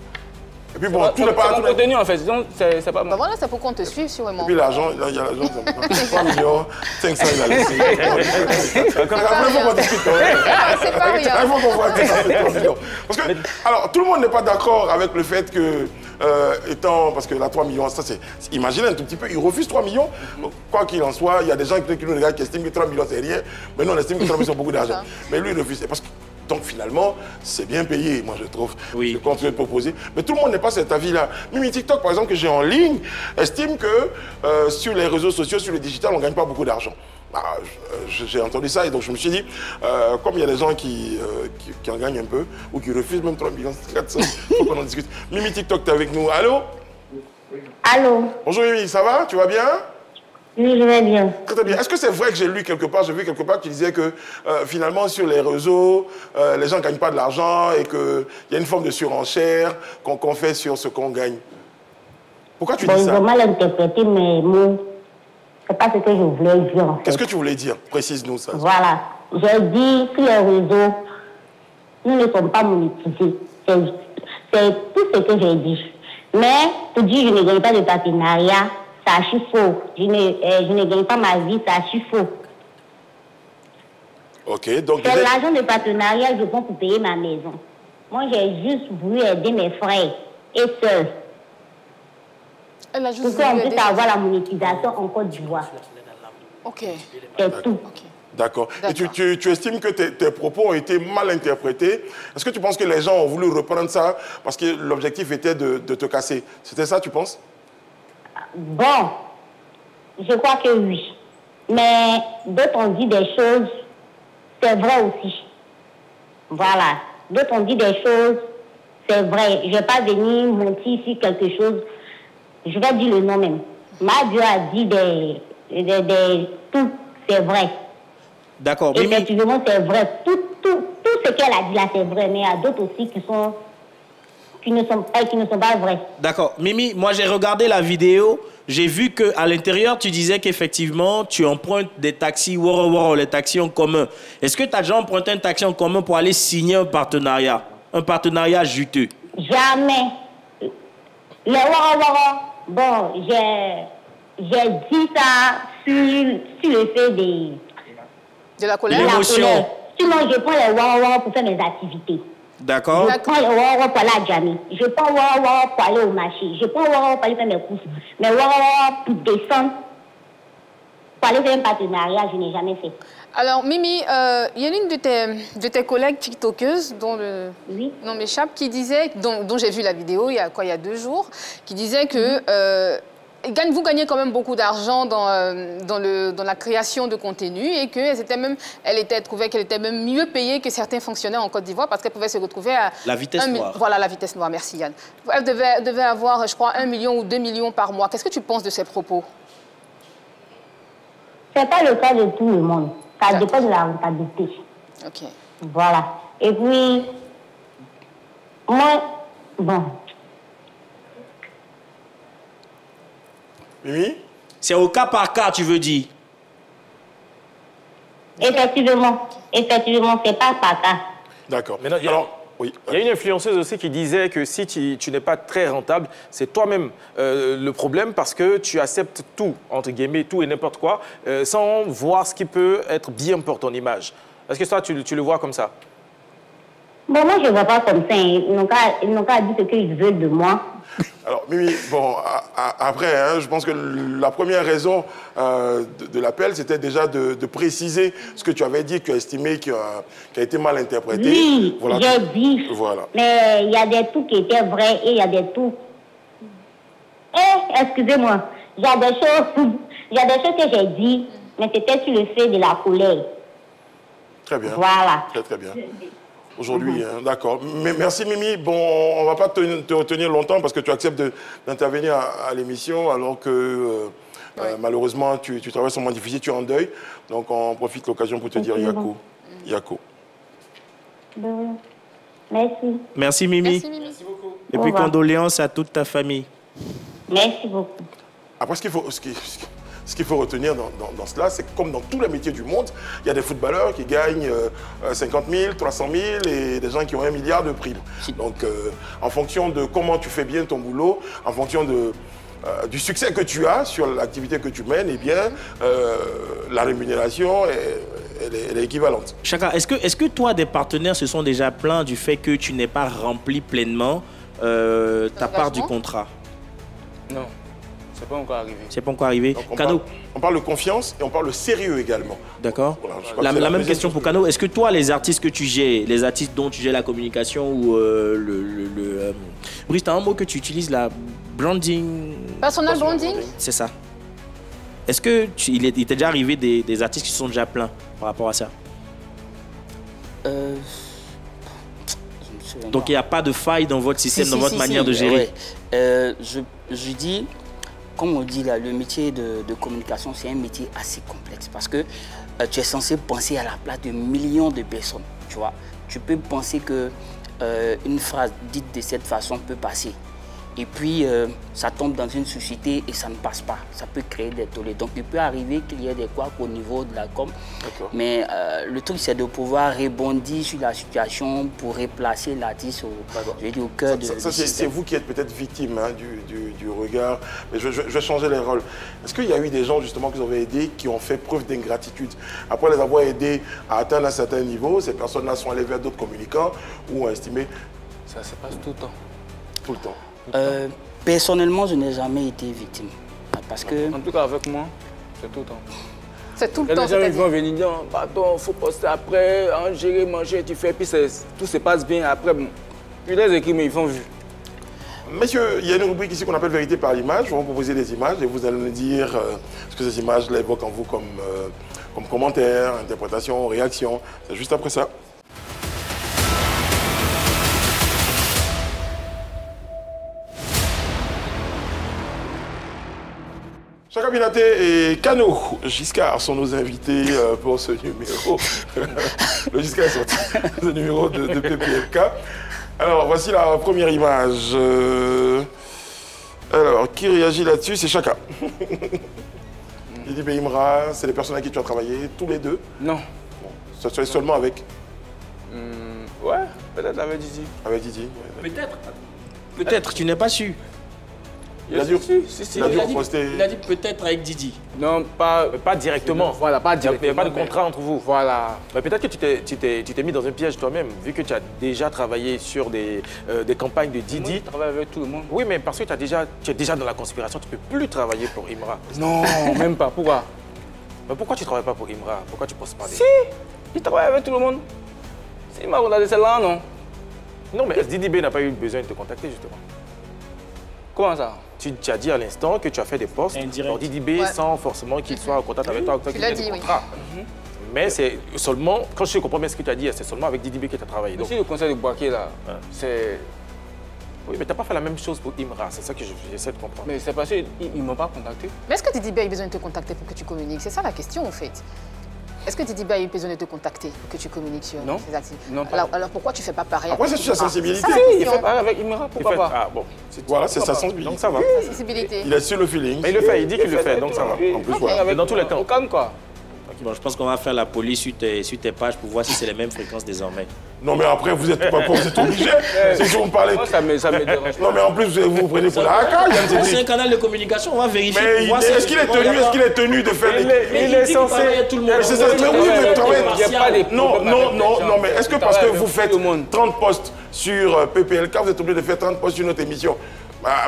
Et puis bon, tout n'est pas... C'est mon contenu en fait, donc c'est pas moi. Ben voilà, c'est pour qu'on te suive sûrement. Et puis l'argent, il y a l'argent, 3 500 000 à laisser. Après, il faut qu'on discute. C'est pas rien. Il faut qu'on voit 3 millions. Parce que, alors, tout le monde n'est pas d'accord avec le fait que étant, parce que là, 3 millions, ça c'est... Imaginez un tout petit peu, il refuse 3 millions. Quoi qu'il en soit, il y a des gens qui nous regardent qui estiment que 3 millions c'est rien, mais nous on estime que 3 millions c'est beaucoup d'argent. Mais lui, il refuse. Parce que, donc finalement, c'est bien payé, moi je trouve, ce qu'on peut proposer. Mais tout le monde n'est pas cet avis-là. Mimi TikTok, par exemple, que j'ai en ligne, estime que sur les réseaux sociaux, sur le digital, on ne gagne pas beaucoup d'argent. J'ai entendu ça et donc je me suis dit, comme il y a des gens qui en gagnent un peu ou qui refusent même 3 millions 400, il faut qu'on en discute. Mimi TikTok, tu es avec nous. Allô? Allô? Bonjour Mimi, ça va? Tu vas bien? Oui, je vais bien. Très bien. Est-ce que c'est vrai que j'ai lu quelque part, j'ai vu quelque part qui disait que finalement sur les réseaux, les gens ne gagnent pas de l'argent et qu'il y a une forme de surenchère qu'on fait sur ce qu'on gagne? Pourquoi tu dis ça? Ils ont mal interprété mes mots. C'est pas ce que je voulais dire en fait. Qu'est-ce que tu voulais dire? Précise-nous ça. Voilà. J'ai dit sur les réseaux, nous ne sommes pas monétisés. C'est tout ce que j'ai dit. Mais pour dire je ne gagne pas de partenariat, c'est archi faux. Je ne gagne pas ma vie, c'est archi faux. Ok, donc... C'est l'argent de partenariat que je prends pour payer ma maison. Moi, j'ai juste voulu aider mes frères et sœurs. Pour qu'on puisse avoir la monétisation en Côte d'Ivoire. Ok. C'est tout. Ok. D'accord. Et tu estimes que tes propos ont été mal interprétés. Est-ce que tu penses que les gens ont voulu reprendre ça parce que l'objectif était de te casser? C'était ça, tu penses? Bon, je crois que oui. Mais d'autres ont dit des choses, c'est vrai aussi. Voilà. D'autres ont dit des choses, c'est vrai. Je ne vais pas venir mentir ici quelque chose. Je vais dire le nom même. Madio a dit tout, c'est vrai. D'accord. Mimi... Effectivement, c'est vrai. Tout ce qu'elle a dit là, c'est vrai. Mais il y a d'autres aussi qui ne sont pas vrais. D'accord. Mimi, moi j'ai regardé la vidéo. J'ai vu qu'à l'intérieur, tu disais qu'effectivement, tu empruntes des taxis, les taxis en commun. Est-ce que tu as déjà emprunté un taxi en commun pour aller signer un partenariat juteux? Jamais. Les bon, j'ai dit ça sur le fait de la colère. L'émotion. Sinon, je prends les pour faire mes activités. D'accord. Je prends les pour aller à Djamé. Je prends pour aller au marché. Je prends pour aller faire mes courses. Mais pour descendre, pour aller faire un partenariat, je n'ai jamais fait. Alors, Mimi, il y a l'une de tes collègues tiktokeuses dont le nom m'échappe, qui disait, dont j'ai vu la vidéo il y a 2 jours, qui disait que vous gagnez quand même beaucoup d'argent dans la création de contenu et qu'elle trouvait qu'elle était même mieux payée que certains fonctionnaires en Côte d'Ivoire parce qu'elle pouvait se retrouver à... La vitesse noire. Voilà, la vitesse noire. Merci Yann. Elle devait avoir, je crois, 1 million ou 2 millions par mois. Qu'est-ce que tu penses de ces propos? C'est pas le cas de tout le monde. Ça dépend de la rentabilité. Ok. Voilà. Et puis, moi, bon... Mimi? C'est au cas par cas, tu veux dire? Effectivement, c'est pas par cas. D'accord. Alors, oui. Il y a une influenceuse aussi qui disait que si tu n'es pas très rentable, c'est toi-même le problème parce que tu acceptes tout, entre guillemets, tout et n'importe quoi, sans voir ce qui peut être bien pour ton image. Est-ce que ça, tu le vois comme ça? Bon, moi, je ne vois pas comme ça. Ils n'ont qu'à dire ce qu'ils veulent de moi. Alors, Mimi, bon, après, hein, je pense que la première raison de l'appel, c'était déjà de préciser ce que tu avais dit, que tu as estimé qui a été mal interprété. Oui, voilà. j'ai dit. Voilà. Mais il y a des trucs qui étaient vrais et il y a des trucs... excusez-moi, il y a des choses que j'ai dit, mais c'était sur le fait de la colère. Très bien. Voilà. Très, très bien. Aujourd'hui, d'accord. Merci Mimi. Bon, on ne va pas te retenir longtemps parce que tu acceptes d'intervenir à l'émission alors que malheureusement tu traverses un moment difficile, tu es en deuil. Donc on profite de l'occasion pour te dire Yako. Yako. Merci. Merci Mimi. Merci Mimi. Merci beaucoup. Et puis condoléances à toute ta famille. Merci beaucoup. Après, ce qu'il faut retenir dans cela, c'est que comme dans tous les métiers du monde, il y a des footballeurs qui gagnent 50 000, 300 000 et des gens qui ont 1 milliard de primes. Donc, en fonction de comment tu fais bien ton boulot, en fonction du succès que tu as sur l'activité que tu mènes, eh bien, la rémunération elle est équivalente. Chaka, est-ce que toi, des partenaires se sont déjà plaints du fait que tu n'es pas rempli pleinement ta part du contrat? Non, c'est pas encore arrivé. C'est pas encore arrivé. Donc, on parle de confiance et on parle de sérieux également. D'accord. Voilà, la même question pour Kano. Est-ce que toi, les artistes que tu gères, les artistes dont tu gères la communication ou Brice, tu as un mot que tu utilises, la branding. Personal branding. C'est ça. Est-ce que il t'est déjà arrivé des artistes qui sont déjà pleins par rapport à ça? Donc il n'y a pas de faille dans votre système, dans votre manière de gérer. Ouais. Je dis, comme on dit là, le métier de communication, c'est un métier assez complexe parce que tu es censé penser à la place de millions de personnes. Tu vois, tu peux penser que une phrase dite de cette façon peut passer. Et puis, ça tombe dans une société et ça ne passe pas. Ça peut créer des tollés. Donc, il peut arriver qu'il y ait des couacs au niveau de la com. Mais le truc, c'est de pouvoir rebondir sur la situation pour replacer l'artiste au cœur de c'est vous qui êtes peut-être victime hein, du regard. Mais je vais changer les rôles. Est-ce qu'il y a eu des gens, justement, que vous avez aidés qui ont fait preuve d'ingratitude? Après les avoir aidés à atteindre un certain niveau, ces personnes-là sont allées vers d'autres communicants ou ont estimé? Ça se passe tout le temps. Tout le temps. Personnellement, je n'ai jamais été victime. Parce que... En tout cas, avec moi, c'est tout le temps. C'est tout le temps. Les gens vont venir dire, pardon, il faut poster après, gérer, manger, tu fais, puis tout se passe bien après. Bon. Puis les équipes, ils font vu. Messieurs, il y a une rubrique ici qu'on appelle Vérité par l'image. Je vais vous proposer des images et vous allez me dire ce que ces images évoquent en vous comme commentaires, interprétations, réactions. C'est juste après ça. Chaka Binaté et Kano Giscard sont nos invités pour ce numéro. Le Giscard est sorti, ce numéro de PPLK. Alors, voici la première image. Alors, qui réagit là-dessus? C'est Chaka. Didi Imra, c'est les personnes avec qui tu as travaillé, tous les deux? Non. Bon, ça serait seulement avec? Ouais, peut-être avec Didi. Avec Didi, ouais. Peut-être, tu n'es pas sûr. Il a dit peut-être avec Didi. Non, pas directement. Voilà, pas directement. Il n'y a pas de contrat entre vous. Voilà. Mais peut-être que tu t'es mis dans un piège toi-même, vu que tu as déjà travaillé sur des campagnes de Didi. Moi, je travaille avec tout le monde. Oui, mais parce que tu es déjà dans la conspiration, tu ne peux plus travailler pour Imra. Non, même pas. Pourquoi? Mais pourquoi tu ne travailles pas pour Imra? Pourquoi tu ne postes pas des... Si, il travaille avec tout le monde. Si il m'a regardé celle-là, non. Non, mais Didi B n'a pas eu besoin de te contacter, justement. Comment ça? Tu as dit à l'instant que tu as fait des posts pour Didi B sans forcément qu'il soit en contact avec toi. Tu l'as dit, oui. Mais c'est seulement, quand je comprends bien ce que tu as dit, c'est seulement avec Didi B que tu as travaillé. Donc, le conseil de Boaké, là, c'est... Oui, mais tu n'as pas fait la même chose pour Imra, c'est ça que j'essaie de comprendre. Mais c'est parce qu'ils ne m'ont pas contacté. Mais est-ce que Didi B a eu besoin de te contacter pour que tu communiques? C'est ça la question, en fait. Est-ce que Didi B a eu besoin de te contacter pour que tu communiques sur ces activités? Non. Alors pourquoi tu ne fais pas pareil? Après, c'est sur sa sensibilité. Il fait pareil avec Imra, pourquoi pas? Ah bon. Voilà, c'est sa sensibilité. Donc ça va. Sa sensibilité. Il est sur le feeling. Mais il le fait, il dit qu'il le fait, donc ça va. En plus, voilà. Mais dans tous les cas. Au calme, quoi. Bon, je pense qu'on va faire la police sur tes pages pour voir si c'est les mêmes fréquences désormais. Non, mais après, vous êtes obligé. C'est si vous me parlez. Moi, ça me dérange. Non, mais en plus, vous vous prenez pour la racaille. C'est un canal de communication, on va vérifier. Mais est-ce qu'il est tenu de faire Il est censé. C'est ça, mais oui, mais travailler. Non, mais est-ce que parce que vous faites 30 posts sur PPLK, vous êtes obligé de faire 30 posts sur notre émission?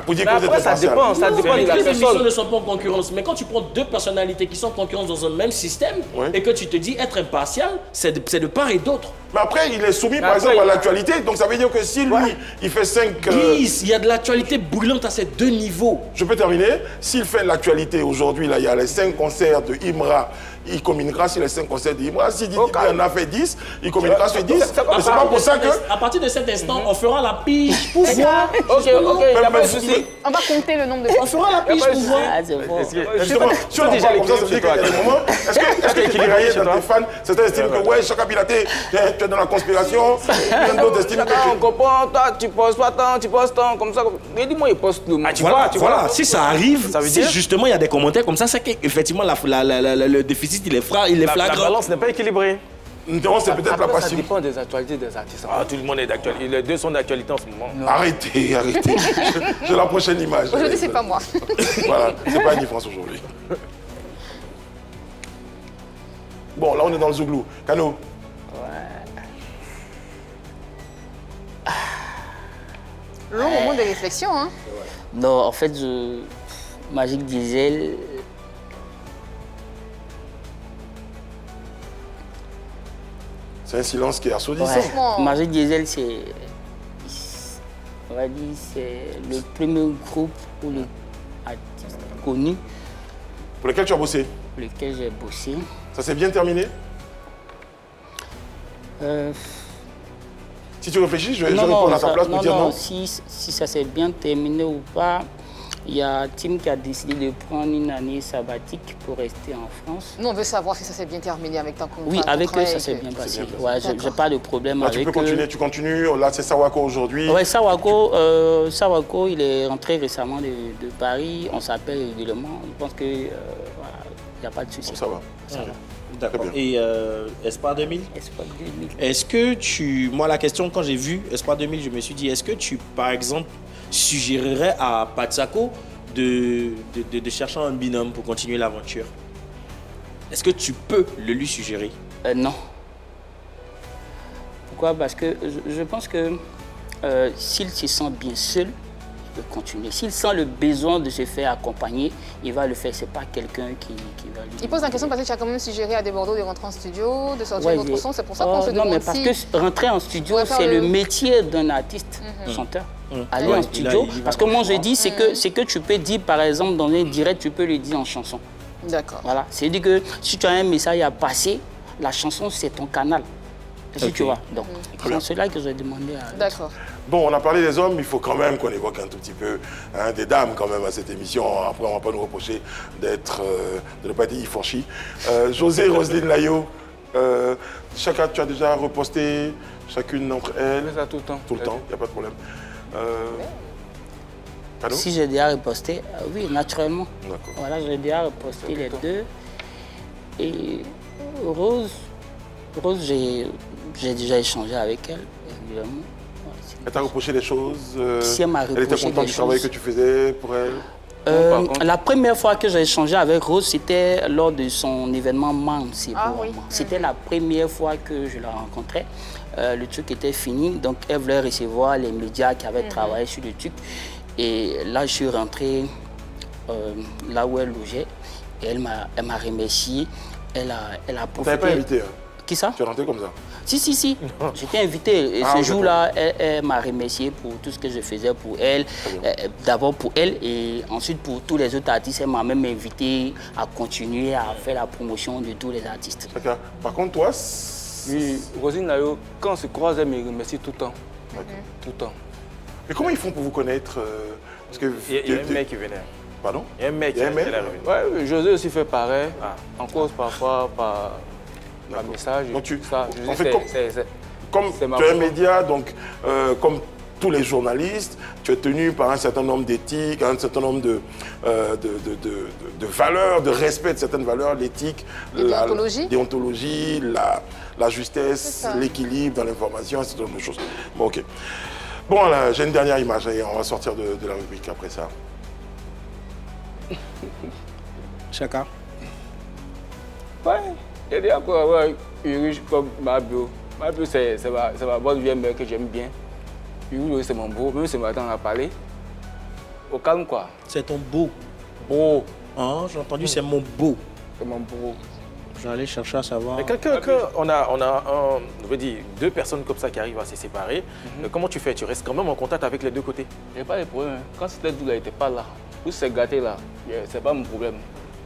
Pour dire que vous êtes impartial. Ça dépend de la Les émissions personne. ne sont pas en concurrence. Mais quand tu prends deux personnalités qui sont en concurrence dans un même système et que tu te dis être impartial, c'est de part et d'autre. Mais après, il est soumis, par exemple, à l'actualité. Donc, ça veut dire que si lui, il fait 5... il y a de l'actualité brûlante à ces deux niveaux. Je peux terminer. S'il fait l'actualité aujourd'hui, là, il y a les 5 concerts de Imra. Il communiquera sur les 5 concerts de Imra. Si Didi en a fait 10, il communiquera sur 10. Mais c'est pas pour ça que... À partir de cet instant, on fera la pige pour voir. Ok, il n'y a pas de souci. On va compter le nombre de On fera la pige pour voir. Ah, c'est bon. Justement, si on en parle comme ça, ça veut dire qu'il y a des moments... Est-ce que tu dirais dans tes fans, certains estiment que, ouais, Chaka Binaté, tu es dans la conspiration, d'autres estiment que on comprend, toi, tu postes pas tant, tu postes tant, comme ça. Mais dis-moi, il poste le monde. Voilà, si ça arrive, si justement il y a des commentaires comme ça, c'est qu'effectivement le déficit il est flagrant. La balance n'est pas équilibrée. Non, c'est peut-être la Ça passion. dépend des actualités des artistes. Ah, tout le monde est d'actualité. Les deux sont d'actualité en ce moment. Arrêtez. J'ai la prochaine image. Aujourd'hui, c'est pas moi. Voilà, c'est pas Annie France aujourd'hui. Bon, là, on est dans le Zouglou. Kano. Long moment de réflexion, hein? Non, en fait, Magic Diesel... C'est un silence qui est assourdissant. Ouais. Magic Diesel, c'est... On va dire, c'est le premier groupe ou le artiste connu. Pour lequel tu as bossé? Pour lequel j'ai bossé. Ça s'est bien terminé? Si tu réfléchis, je vais répondre à ta place pour dire non. Si ça s'est bien terminé ou pas, il y a Tim qui a décidé de prendre une année sabbatique pour rester en France. Nous, on veut savoir si ça s'est bien terminé avec ta compagne. Oui, avec eux, ça s'est bien passé. Ouais, j'ai pas de problème avec eux. Tu peux continuer, tu continues. Là, c'est Sawako aujourd'hui. Oui, Sawako, il est rentré récemment de Paris. On s'appelle régulièrement. Je pense que voilà, il n'y a pas de souci. Bon, ça va. Ça va. D'accord. Et Espoir 2000? Espoir 2000. Est-ce que tu... Moi, la question, quand j'ai vu Espoir 2000, je me suis dit, est-ce que tu, par exemple, suggérerais à Patsako de chercher un binôme pour continuer l'aventure? Est-ce que tu peux le lui suggérer? Non. Pourquoi? Parce que je pense que s'il se sent bien seul, il peut continuer. S'il sent le besoin de se faire accompagner, il va le faire. Ce n'est pas quelqu'un qui va lui... Il pose la question parce que tu as quand même suggéré à Desbordeaux de rentrer en studio, de sortir d'autres sons. C'est pour ça qu'on se demande. Non, mais parce que rentrer en studio, c'est le métier d'un artiste, chanteur. Aller en studio. Parce que moi, je dis, c'est que tu peux dire, par exemple, dans un direct, tu peux le dire en chanson. D'accord. Voilà. C'est-à-dire que si tu as un message à passer, la chanson, c'est ton canal. Si tu vois. Donc, c'est cela que j'ai demandé à... D'accord. Bon, on a parlé des hommes, il faut quand même qu'on évoque un tout petit peu des dames quand même à cette émission. Après, on ne va pas nous reprocher de ne pas être franchi. José, Roselyne Layo, chacun, tu as déjà reposté chacune d'entre elles? Ça tout le temps. Tout le temps, il n'y a pas de problème. Si j'ai déjà reposté, oui, naturellement. D'accord. Voilà, j'ai déjà reposté les deux. Et Rose, j'ai déjà échangé avec elle, évidemment. Elle t'a reproché des choses? Si elle m'a reproché était contente du travail que tu faisais pour elle? La première fois que j'ai échangé avec Rose, c'était lors de son événement Mams. C'était la première fois que je la rencontrais. Le truc était fini, donc elle voulait recevoir les médias qui avaient travaillé sur le truc. Et là, je suis rentré là où elle logeait. Et elle m'a remercié. Elle a profité. Tu n'avais pas invité, hein? Qui ça? Tu es rentré comme ça? Si. J'étais invité. Et ce jour-là, elle m'a remercié pour tout ce que je faisais pour elle. D'abord pour elle et ensuite pour tous les autres artistes. Elle m'a même invité à continuer à faire la promotion de tous les artistes. D'accord. Par contre, toi... Oui, Roselyne Layo, quand on se croise, elle me remercie tout le temps. Tout le temps. Mais comment ils font pour vous connaître? Parce que il y a un mec qui venait. Pardon? Il y a un mec qui est revenu. Ouais, José aussi fait pareil. En cause parfois par message. Donc en fait, comme tu es un média, donc comme tous les journalistes, tu es tenu par un certain nombre d'éthiques, un certain nombre de valeurs, de respect de certaines valeurs, l'éthique, la déontologie, la justesse, l'équilibre dans l'information, un certain nombre de choses. Bon, ok. Bon, là, j'ai une dernière image et on va sortir de la rubrique après ça. Chacun. Ouais, il y a des accords riches comme Mabio. Mabio, c'est ma bonne vieille mère que j'aime bien. Yuri, c'est mon beau, même ce matin on a parlé. Au calme quoi. C'est ton beau. Beau. Hein, j'ai entendu, c'est mon beau. C'est mon beau. Je vais aller chercher à savoir. Mais on veut dire, deux personnes comme ça qui arrivent à se séparer. Comment tu fais? Tu restes quand même en contact avec les deux côtés? Il n'y a pas de problème. Quand c'était doux là, il n'était pas là. Où c'est gâté là, c'est pas mon problème.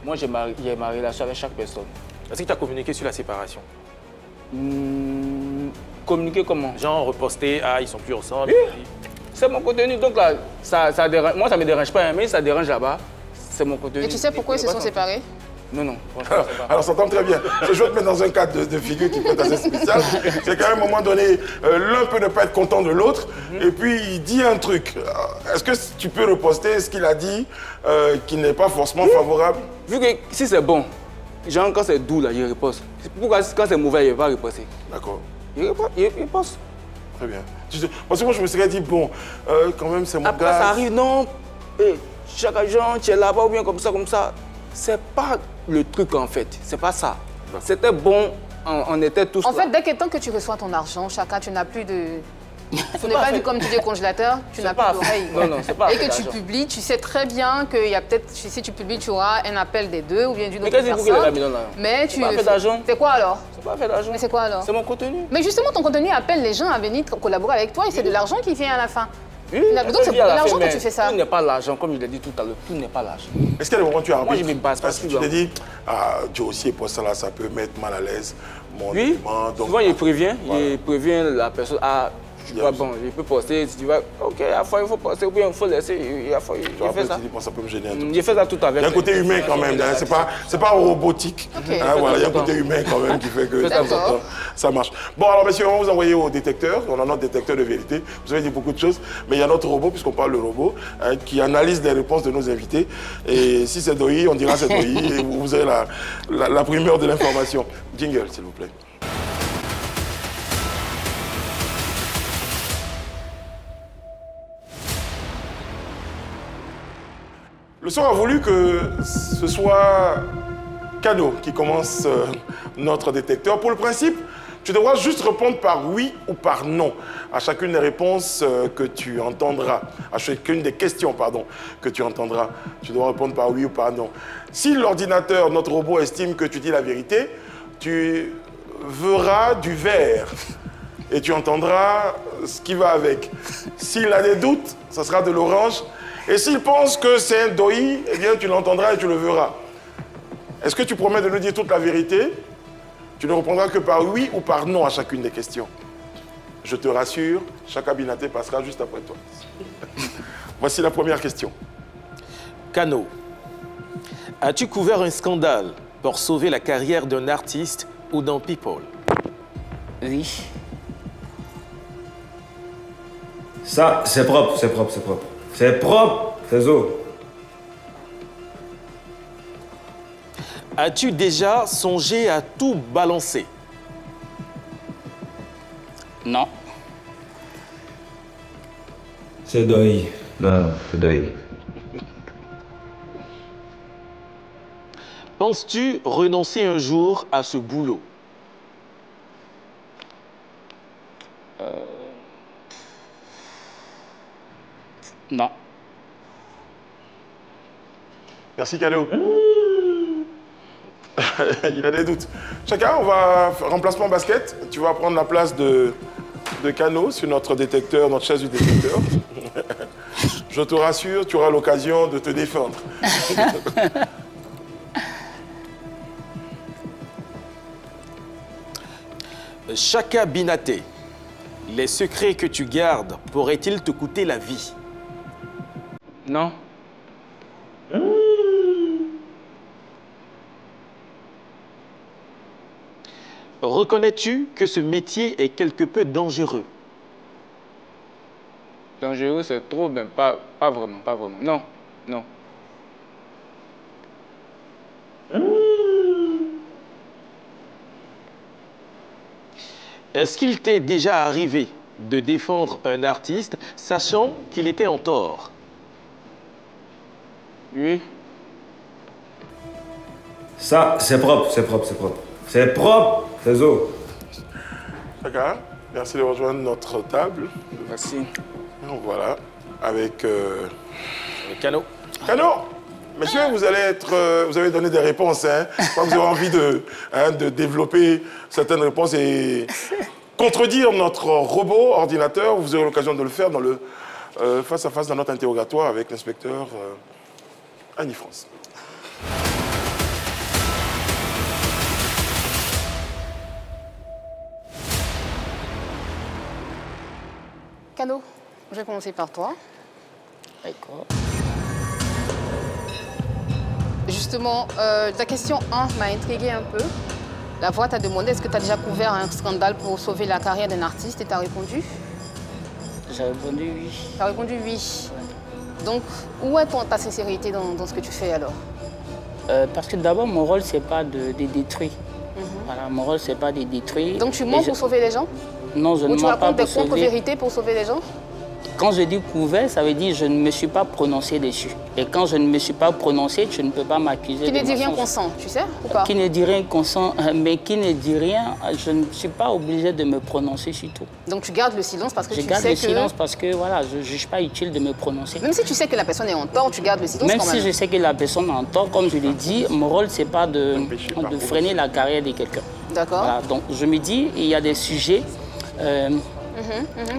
Moi, j'ai ma relation avec chaque personne. Est-ce que tu as communiqué sur la séparation? Communiquer comment? Genre reposter, ils sont plus ensemble. Oui. C'est mon contenu, donc là, ça dérange. Moi, ça ne me dérange pas, mais ça dérange là-bas. C'est mon contenu. Et tu sais pourquoi ils se sont séparés? Non. Alors, ça tombe très bien. Je vais te mettre dans un cadre de figure qui peut être assez spécial. C'est qu'à un moment donné, l'un peut ne pas être content de l'autre, et puis il dit un truc. Est-ce que tu peux reposter ce qu'il a dit, qui n'est pas forcément favorable? Vu que si c'est bon, genre quand c'est doux, là, il reposte. Pourquoi quand c'est mauvais, il ne va pas reposter? D'accord. Il reposte. Très bien. Parce que moi, je me serais dit, bon, quand même, c'est mon Après, gars. ça arrive, non, chaque agent, tu es là-bas ou bien comme ça. C'est pas le truc en fait, c'est pas ça. C'était bon, on était tous en là. fait, dès que tant que tu reçois ton argent, chacun, tu n'as plus de... Ce n'est pas dit comme tu dis au congélateur, tu n'as plus d'oreille. Non, c'est pas. Et que tu publies, tu sais très bien qu'il y a peut-être, si tu publies, tu auras un appel des deux ou bien d'une autre personne. Mais tu. C'est pas fait d'argent. C'est quoi alors? C'est pas fait d'argent. Mais c'est quoi alors? C'est mon contenu. Mais justement, ton contenu appelle les gens à venir collaborer avec toi et c'est de l'argent qui vient à la fin. Oui, donc c'est pour l'argent que tu fais ça. Tout n'est pas l'argent, comme je l'ai dit tout à l'heure, tout n'est pas l'argent. Est-ce qu'il y a des moments où tu as Moi, je ne me base pas parce que tu t'es dit, ah, Dieu aussi, pour ça, là, ça peut mettre mal à l'aise mon document. Donc, souvent, il prévient la personne, ah, tu vois, bon, je peux poster, si tu vas, ok, à la fois, il faut poster, ou bien il faut laisser, il fait ça. Ça peut me gêner un peu. Il fait ça tout avec. Il y a un côté humain quand même, c'est pas robotique. Okay. Voilà, il y a un côté humain quand même qui fait que ça marche. Bon, alors messieurs, on va vous envoyer au détecteur, on a notre détecteur de vérité. Vous avez dit beaucoup de choses, mais il y a notre robot, puisqu'on parle de robot, qui analyse les réponses de nos invités. Et si c'est Doi, on dira c'est Doi, et vous avez la primeur de l'information. Jingle, s'il vous plaît. Le son a voulu que ce soit Kano qui commence notre détecteur. Pour le principe, tu devras juste répondre par oui ou par non à chacune des réponses que tu entendras, à chacune des questions, pardon, que tu entendras. Tu dois répondre par oui ou par non. Si l'ordinateur, notre robot, estime que tu dis la vérité, tu verras du vert et tu entendras ce qui va avec. S'il a des doutes, ça sera de l'orange. Et s'il pense que c'est un Doi, eh bien, tu l'entendras et tu le verras. Est-ce que tu promets de nous dire toute la vérité? Tu ne répondras que par oui ou par non à chacune des questions. Je te rassure, chaque Binaté passera juste après toi. Voici la première question. Kano, as-tu couvert un scandale pour sauver la carrière d'un artiste ou d'un people? Oui. Ça, c'est propre, c'est propre, c'est propre. C'est propre, c'est zo. As-tu déjà songé à tout balancer? Non. C'est Doi. Non, c'est Doi. Penses-tu renoncer un jour à ce boulot? Non. Merci, Kano. Il a des doutes. Chacun, on va faire remplacement basket. Tu vas prendre la place de Kano sur notre détecteur, notre chaise du détecteur. Je te rassure, tu auras l'occasion de te défendre. Chaka Binaté, les secrets que tu gardes pourraient-ils te coûter la vie? Non. Reconnais-tu que ce métier est quelque peu dangereux? Dangereux, c'est trop, mais pas vraiment, pas vraiment. Non, non. Est-ce qu'il t'est déjà arrivé de défendre un artiste sachant qu'il était en tort? Oui. Ça, c'est propre, c'est propre, c'est propre. C'est propre, c'est zo. Chacun, merci de rejoindre notre table. Merci. Voilà, avec Kano. Kano, monsieur, vous avez donné des réponses. Hein. Je crois que vous avez envie de développer certaines réponses et contredire notre robot ordinateur. Vous aurez l'occasion de le faire dans le face-à-face dans notre interrogatoire avec l'inspecteur Annie France. Kano, je vais commencer par toi. D'accord. Justement, ta question 1 m'a intriguée un peu. La voix t'a demandé est-ce que tu as déjà couvert un scandale pour sauver la carrière d'un artiste et tu as répondu? J'ai répondu oui. Tu as répondu oui. Donc, où est ta sincérité dans ce que tu fais alors? Parce que d'abord, mon rôle, c'est pas de détruire. Voilà, mon rôle, c'est pas de détruire. Donc, tu mens pour sauver les gens? Non, je ne mens pas pour sauver. Ou tu racontes des contre-vérités pour sauver les gens? Quand je dis couvert, ça veut dire je ne me suis pas prononcé dessus. Et quand je ne me suis pas prononcé, tu ne peux pas m'accuser de Qui ne dit rien mensonge. consent, tu sais ou pas? Qui ne dit rien consent, mais qui ne dit rien, je ne suis pas obligé de me prononcer sur tout. Donc tu gardes le silence parce que Je tu garde sais le que... silence parce que voilà, je ne juge pas utile de me prononcer. Même si tu sais que la personne est en tort, tu gardes le silence Même quand si même. je sais que la personne est en tort, comme je l'ai dit, mon rôle, ce n'est pas de freiner la carrière de quelqu'un. D'accord. Voilà, donc je me dis, il y a des sujets,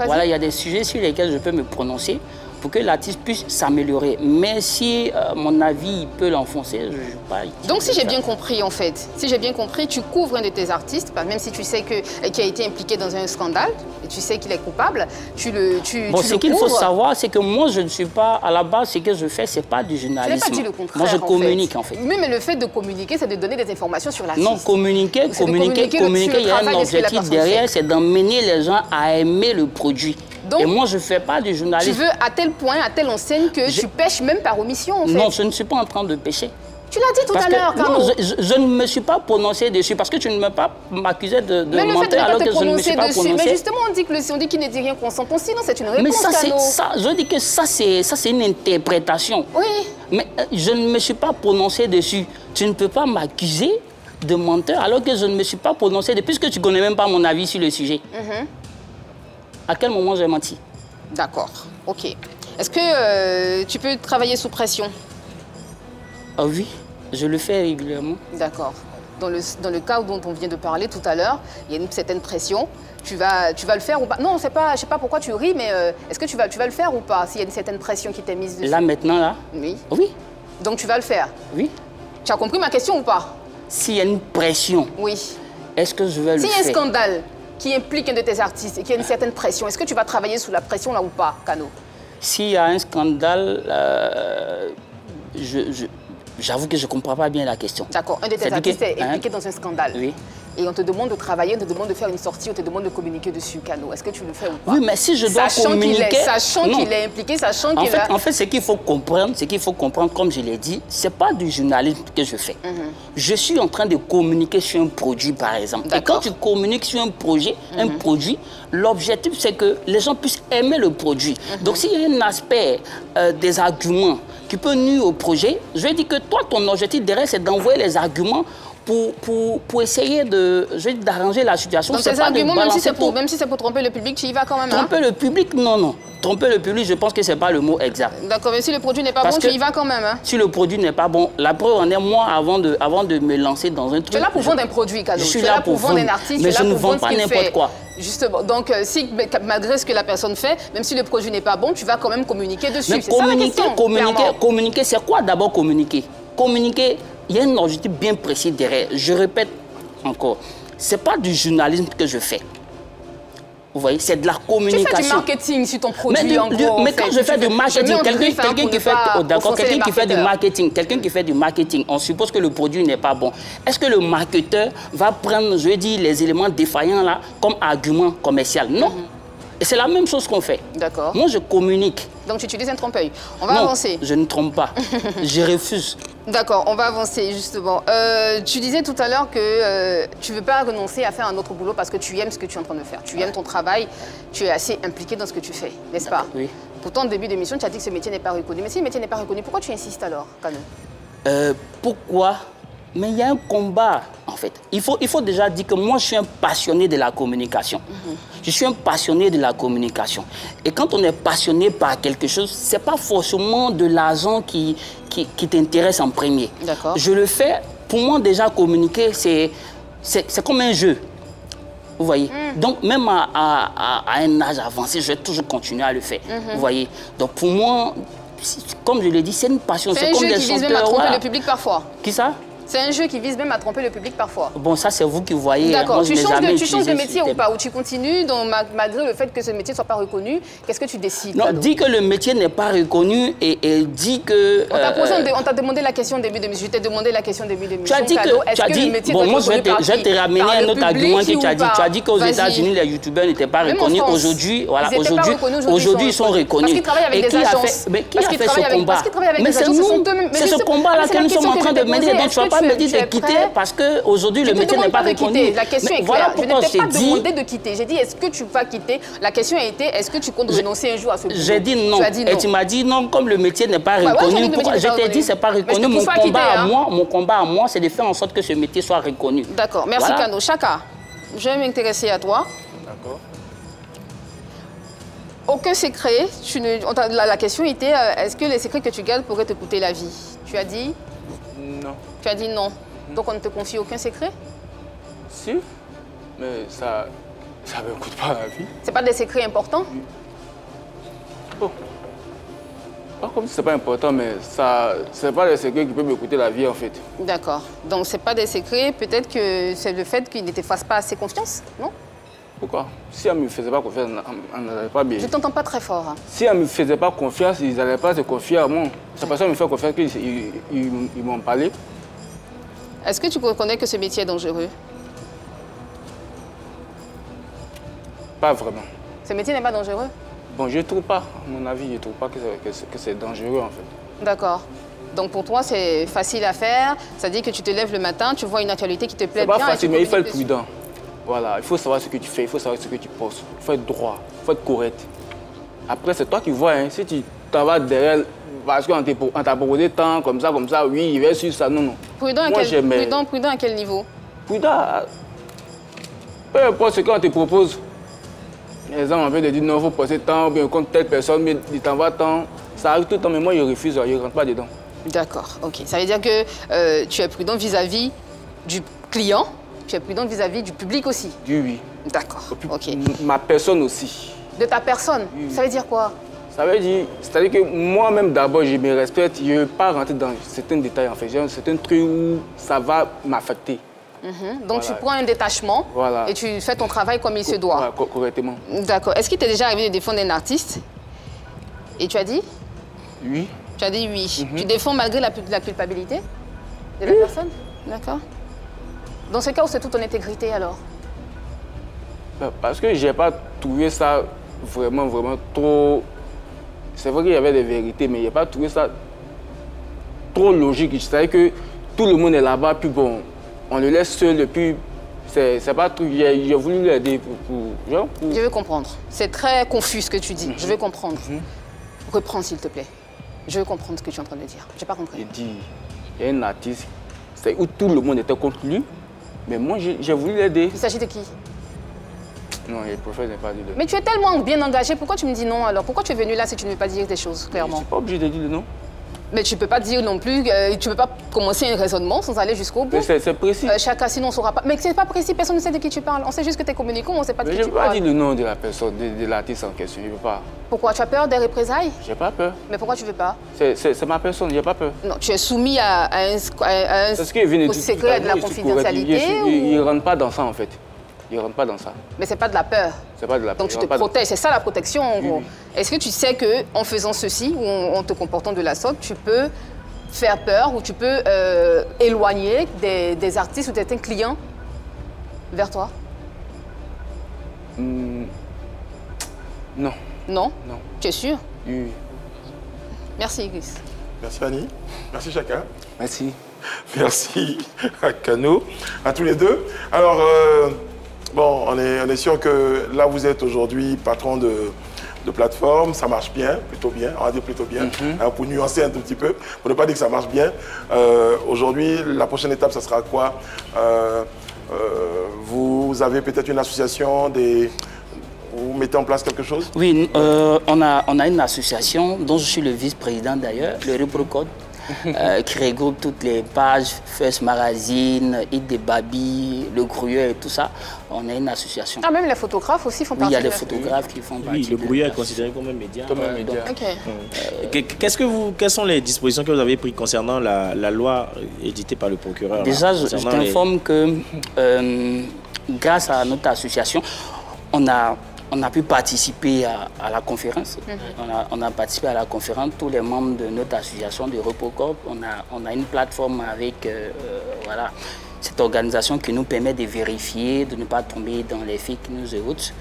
voilà, il y a des sujets sur lesquels je peux me prononcer pour que l'artiste puisse s'améliorer. Mais si mon avis peut l'enfoncer, je ne juge pas. Donc si j'ai bien compris en fait, si j'ai bien compris, tu couvres un de tes artistes, même si tu sais qu'il a été impliqué dans un scandale, et tu sais qu'il est coupable, tu le ce qu'il faut savoir, c'est que moi je ne suis pas, à la base, ce que je fais, ce n'est pas du journalisme. Tu n'as pas dit le contraire. Moi je communique en fait. Oui, mais le fait de communiquer, c'est de donner des informations sur l'artiste. Non, communiquer, il y a un objectif derrière, c'est d'emmener les gens à aimer le produit. Donc, et moi, je ne fais pas du journalisme. Tu veux à tel point, à telle enseigne que tu pêches même par omission, en fait. Non, je ne suis pas en train de pêcher. Tu l'as dit tout à l'heure, Caro. Non, je ne me suis pas prononcé dessus parce que tu ne m'as pas m'accusé de mentir alors que je ne me suis pas prononcé. Mais justement, on dit qu'il ne dit rien consent. Sinon, c'est une réponse, mais ça, je dis que ça, c'est une interprétation. Oui. Mais je ne me suis pas prononcé dessus. Tu ne peux pas m'accuser de menteur alors que je ne me suis pas prononcé dessus, puisque tu ne connais même pas mon avis sur le sujet. À quel moment j'ai menti? D'accord, ok. Est-ce que tu peux travailler sous pression? Oui, je le fais régulièrement. D'accord. Dans le cas dont on vient de parler tout à l'heure, il y a une certaine pression. Tu vas le faire ou pas? Non, je ne sais pas pourquoi tu ris, mais est-ce que tu vas le faire ou pas s'il y a une certaine pression qui t'est mise dessus? Là, maintenant, là? Oui. Oui. Donc tu vas le faire? Oui. Tu as compris ma question ou pas? S'il y a une pression, oui. Est-ce que je vais le faire? S'il y a un scandale qui implique un de tes artistes et qui a une certaine pression, est-ce que tu vas travailler sous la pression là ou pas, Kano? S'il y a un scandale, j'avoue que je ne comprends pas bien la question. D'accord, un de tes artistes est impliqué dans un scandale. Oui. Et on te demande de travailler, on te demande de faire une sortie, on te demande de communiquer dessus, Kano. Est-ce que tu le fais ou pas? Oui, mais si je dois communiquer... Sachant qu'il est impliqué, sachant qu'il a... En fait, ce qu'il faut comprendre, comme je l'ai dit, ce n'est pas du journalisme que je fais. Je suis en train de communiquer sur un produit, par exemple. Et quand tu communiques sur un projet, l'objectif, c'est que les gens puissent aimer le produit. Donc, s'il y a un aspect des arguments qui peut nuire au projet, je vais dire que toi, ton objectif derrière, c'est d'envoyer les arguments pour essayer d'arranger la situation. Donc tes arguments, même si c'est pour tromper le public, tu y vas quand même, Tromper le public, non. Tromper le public, je pense que ce n'est pas le mot exact. D'accord, mais si le produit n'est pas bon, tu y vas quand même, Si le produit n'est pas bon, la preuve en est, moi, avant de me lancer dans un truc... Tu es là pour vendre un produit, Kano. Je suis là pour vendre un artiste, mais je ne vends pas n'importe quoi. Justement, donc si malgré ce que la personne fait, même si le produit n'est pas bon, tu vas quand même communiquer dessus. Mais communiquer, c'est quoi d'abord communiquer? Communiquer, il y a un objectif bien précis derrière. Je répète encore, ce n'est pas du journalisme que je fais. Vous voyez, c'est de la communication. Tu fais du marketing sur ton produit, en gros. Mais quand je fais du marketing, quelqu'un qui fait du marketing, on suppose que le produit n'est pas bon. Est-ce que le marketeur va prendre, je dis, les éléments défaillants là comme argument commercial? Non. Et c'est la même chose qu'on fait. D'accord. Moi, je communique. Donc, tu utilises un trompe-l'œil. On va avancer. Je ne trompe pas. Je refuse. D'accord, on va avancer, justement. Tu disais tout à l'heure que tu ne veux pas renoncer à faire un autre boulot parce que tu aimes ce que tu es en train de faire. Tu aimes ton travail, tu es assez impliqué dans ce que tu fais, n'est-ce pas? Oui. Pourtant, au début d'émission, tu as dit que ce métier n'est pas reconnu. Mais si le métier n'est pas reconnu, pourquoi tu insistes alors, Kano? Pourquoi? Mais il y a un combat, en fait. Il faut déjà dire que moi, je suis un passionné de la communication. Je suis un passionné de la communication. Et quand on est passionné par quelque chose, ce n'est pas forcément de l'argent qui t'intéresse en premier. D'accord. Je le fais, pour moi, déjà, communiquer, c'est comme un jeu. Vous voyez? Donc, même à un âge avancé, je vais toujours continuer à le faire. Vous voyez? Donc, pour moi, comme je l'ai dit, c'est une passion. C'est un jeu qui vise même à tromper le public parfois. Qui ça? C'est un jeu qui vise même à tromper le public parfois. Bon, ça, c'est vous qui voyez. D'accord. Tu changes de métier ou pas? Ou tu continues, donc, malgré le fait que ce métier ne soit pas reconnu, qu'est-ce que tu décides? Non, dis que le métier n'est pas reconnu et dis que... On t'a demandé la question au début de l'émission. Je t'ai demandé la question au début de l'émission. Tu as dit que... Bon, moi, je vais te ramener un autre argument que tu as dit. Tu as dit qu'aux États-Unis, les youtubeurs n'étaient pas reconnus. Aujourd'hui, voilà, aujourd'hui, ils sont reconnus. Parce qu'ils travaillent avec des agences. Mais qui a fait ce combat? Mais c'est ce combat-là que nous sommes en train de mener, donc tu ne vas pas me dire de quitter parce qu'aujourd'hui, le métier n'est pas reconnu. La question est claire. Voilà pourquoi je ne t'ai pas demandé de quitter. J'ai dit, est-ce que tu vas quitter? La question a été, est-ce que tu comptes renoncer un jour à ce boulot? J'ai dit non. Et tu m'as dit non, comme le métier n'est pas reconnu. Je t'ai dit, c'est pas reconnu. Mon combat à moi, c'est de faire en sorte que ce métier soit reconnu. D'accord. Merci, Kano. Chaka, je vais m'intéresser à toi. D'accord. Aucun secret. La question était, est-ce que les secrets que tu gardes pourraient te coûter la vie? Tu as dit? Non. Tu as dit non. Donc on ne te confie aucun secret? Si, mais ça ne me coûte pas la vie. C'est pas des secrets importants? Bon. Pas comme si c'est pas important, mais c'est pas des secrets qui peuvent me coûter la vie en fait. D'accord. Donc c'est pas des secrets, peut-être que c'est le fait qu'ils ne te fassent pas assez confiance, non? Pourquoi? Si elle ne me faisait pas confiance, on n'allait pas bien. Je t'entends pas très fort. Hein. Si elle ne me faisait pas confiance, ils n'allaient pas se confier à moi. C'est parce qu'elle me fait confiance qu'ils m'ont parlé. Est-ce que tu reconnais que ce métier est dangereux? Pas vraiment. Ce métier n'est pas dangereux? Bon, je ne trouve pas, à mon avis, je ne trouve pas que c'est dangereux en fait. D'accord. Donc pour toi, c'est facile à faire. C'est-à-dire que tu te lèves le matin, tu vois une actualité qui te plaît bien. C'est pas facile, mais il faut être prudent. Voilà, il faut savoir ce que tu fais, il faut savoir ce que tu penses. Il faut être droit, il faut être correct. Après, c'est toi qui vois, hein, si tu t'en vas derrière, parce qu'on t'a proposé tant, comme ça, oui, il va suivre ça, non, non. Prudent à quel niveau? Prudent, peu importe ce qu'on te propose. Les gens en fait de dire non, il faut passer tant, ou bien contre telle personne, mais il t'envoie tant. Ça arrive tout le temps, mais moi, je refuse, je ne rentre pas dedans. D'accord, ok. Ça veut dire que tu es prudent vis-à-vis du client. Tu es prudent vis-à-vis du public aussi? Oui. D'accord, ok. Ma personne aussi. De ta personne? Oui. Ça veut dire quoi? Ça veut dire, c'est-à-dire que moi-même d'abord, je me respecte, je ne veux pas rentrer dans certains détails en fait. C'est un truc où ça va m'affecter. Donc voilà. Tu prends un détachement et tu fais ton travail comme il se doit? Correctement. D'accord. Est-ce qu'il t'est déjà arrivé de défendre un artiste? Et tu as dit? Oui. Tu as dit oui. Tu défends malgré la culpabilité de la personne? D'accord. Dans ce cas où c'est toute ton intégrité alors? Parce que je n'ai pas trouvé ça vraiment trop... C'est vrai qu'il y avait des vérités, mais je n'ai pas trouvé ça trop logique. C'est-à-dire que tout le monde est là-bas, puis bon, on le laisse seul, et puis c'est pas tout. J'ai voulu l'aider pour... Je veux comprendre. C'est très confus ce que tu dis. Je veux comprendre. Reprends s'il te plaît. Je veux comprendre ce que tu es en train de dire. Je n'ai pas compris. Il dit, il y a un artiste où tout le monde était contre lui. Mais moi, j'ai voulu l'aider. Il s'agit de qui? Non, je préfère ne pas dire le nom. Mais tu es tellement bien engagé, pourquoi tu me dis non alors? Pourquoi tu es venu là si tu ne veux pas dire des choses clairement? Je ne suis pas obligé de dire le nom. Mais tu ne peux pas dire non plus, tu ne peux pas commencer un raisonnement sans aller jusqu'au bout. C'est précis. Chacun, sinon on ne saura pas. Mais ce n'est pas précis, personne ne sait de qui tu parles. On sait juste que tu es communicant, on ne sait pas de qui tu parles. Je ne peux pas dire le nom de la personne, de l'artiste en question, je ne veux pas. Pourquoi? Tu as peur des représailles? Je n'ai pas peur. Mais pourquoi tu ne veux pas? C'est ma personne, je n'ai pas peur. Non, tu es soumis à un secret de la confidentialité Il ne rentre pas dans ça en fait. Il ne rentre pas dans ça. Mais ce n'est pas de la peur. C'est pas de la peur. Donc tu te protèges, c'est ça la protection en gros. Est-ce que tu sais qu'en faisant ceci, ou en te comportant de la sorte, tu peux faire peur ou tu peux éloigner des artistes ou certains clients vers toi? Non. Non? Non. Tu es sûr? Oui. Merci, Chris. Merci, Annie. Merci, Chaka. Merci. Merci à Kano, à tous les deux. Alors, bon, on est sûr que là, vous êtes aujourd'hui patron de plateforme, ça marche bien, plutôt bien, on va dire plutôt bien, pour nuancer un tout petit peu, pour ne pas dire que ça marche bien. Aujourd'hui, la prochaine étape, ça sera quoi? Vous avez peut-être une association, vous mettez en place quelque chose? Oui, on a une association dont je suis le vice-président d'ailleurs, le Reprocode. Qui regroupe toutes les pages, First Magazine, Hit des Baby, Le Grouilleur et tout ça. On a une association. Ah, même les photographes aussi font partie. Oui, il y a des photographes qui font partie. Oui, Le Grouilleur est considéré comme un média. Comme un média. Quelles sont les dispositions que vous avez prises concernant la loi éditée par le procureur? Déjà, je t'informe que grâce à notre association, on a pu participer à la conférence. On a participé à la conférence, tous les membres de notre association de Reprocorp. On a une plateforme avec voilà, cette organisation qui nous permet de vérifier, de ne pas tomber dans les fake news et autres.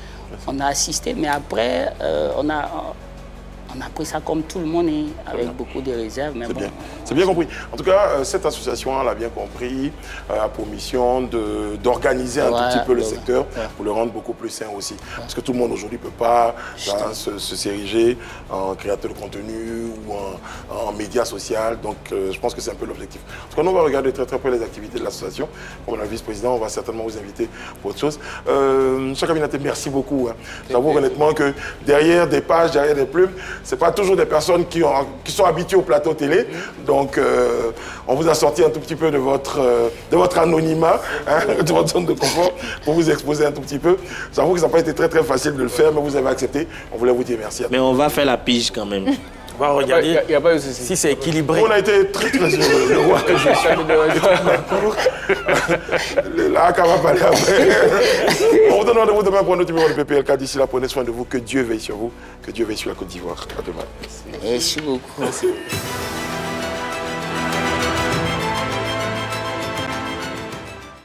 On a assisté, mais après, on on a pris ça comme tout le monde, avec beaucoup de réserves. C'est bien compris. En tout cas, cette association, elle a bien compris, a pour mission d'organiser un tout petit peu le secteur pour le rendre beaucoup plus sain aussi. Parce que tout le monde aujourd'hui ne peut pas se s'ériger en créateur de contenu ou en média social. Donc, je pense que c'est un peu l'objectif. En tout cas, nous, on va regarder très très près les activités de l'association. Comme le vice-président, on va certainement vous inviter pour autre chose. Chaka Minaté, merci beaucoup. J'avoue honnêtement que derrière des pages, derrière des plumes, ce n'est pas toujours des personnes qui sont habituées au plateau télé. Donc, on vous a sorti un tout petit peu de votre anonymat, de votre zone de confort, pour vous exposer un tout petit peu. J'avoue que ça n'a pas été très très facile de le faire, mais vous avez accepté. On voulait vous dire merci. Mais on va faire la pige quand même. On va regarder si c'est équilibré. On a été très très heureux. Le roi que je suis. Là, on va parler après. On vous donne rendez-vous demain pour un autre numéro de PPLK. D'ici là, prenez soin de vous. Que Dieu veille sur vous. Que Dieu veille sur la Côte d'Ivoire. À demain. Merci beaucoup. Merci.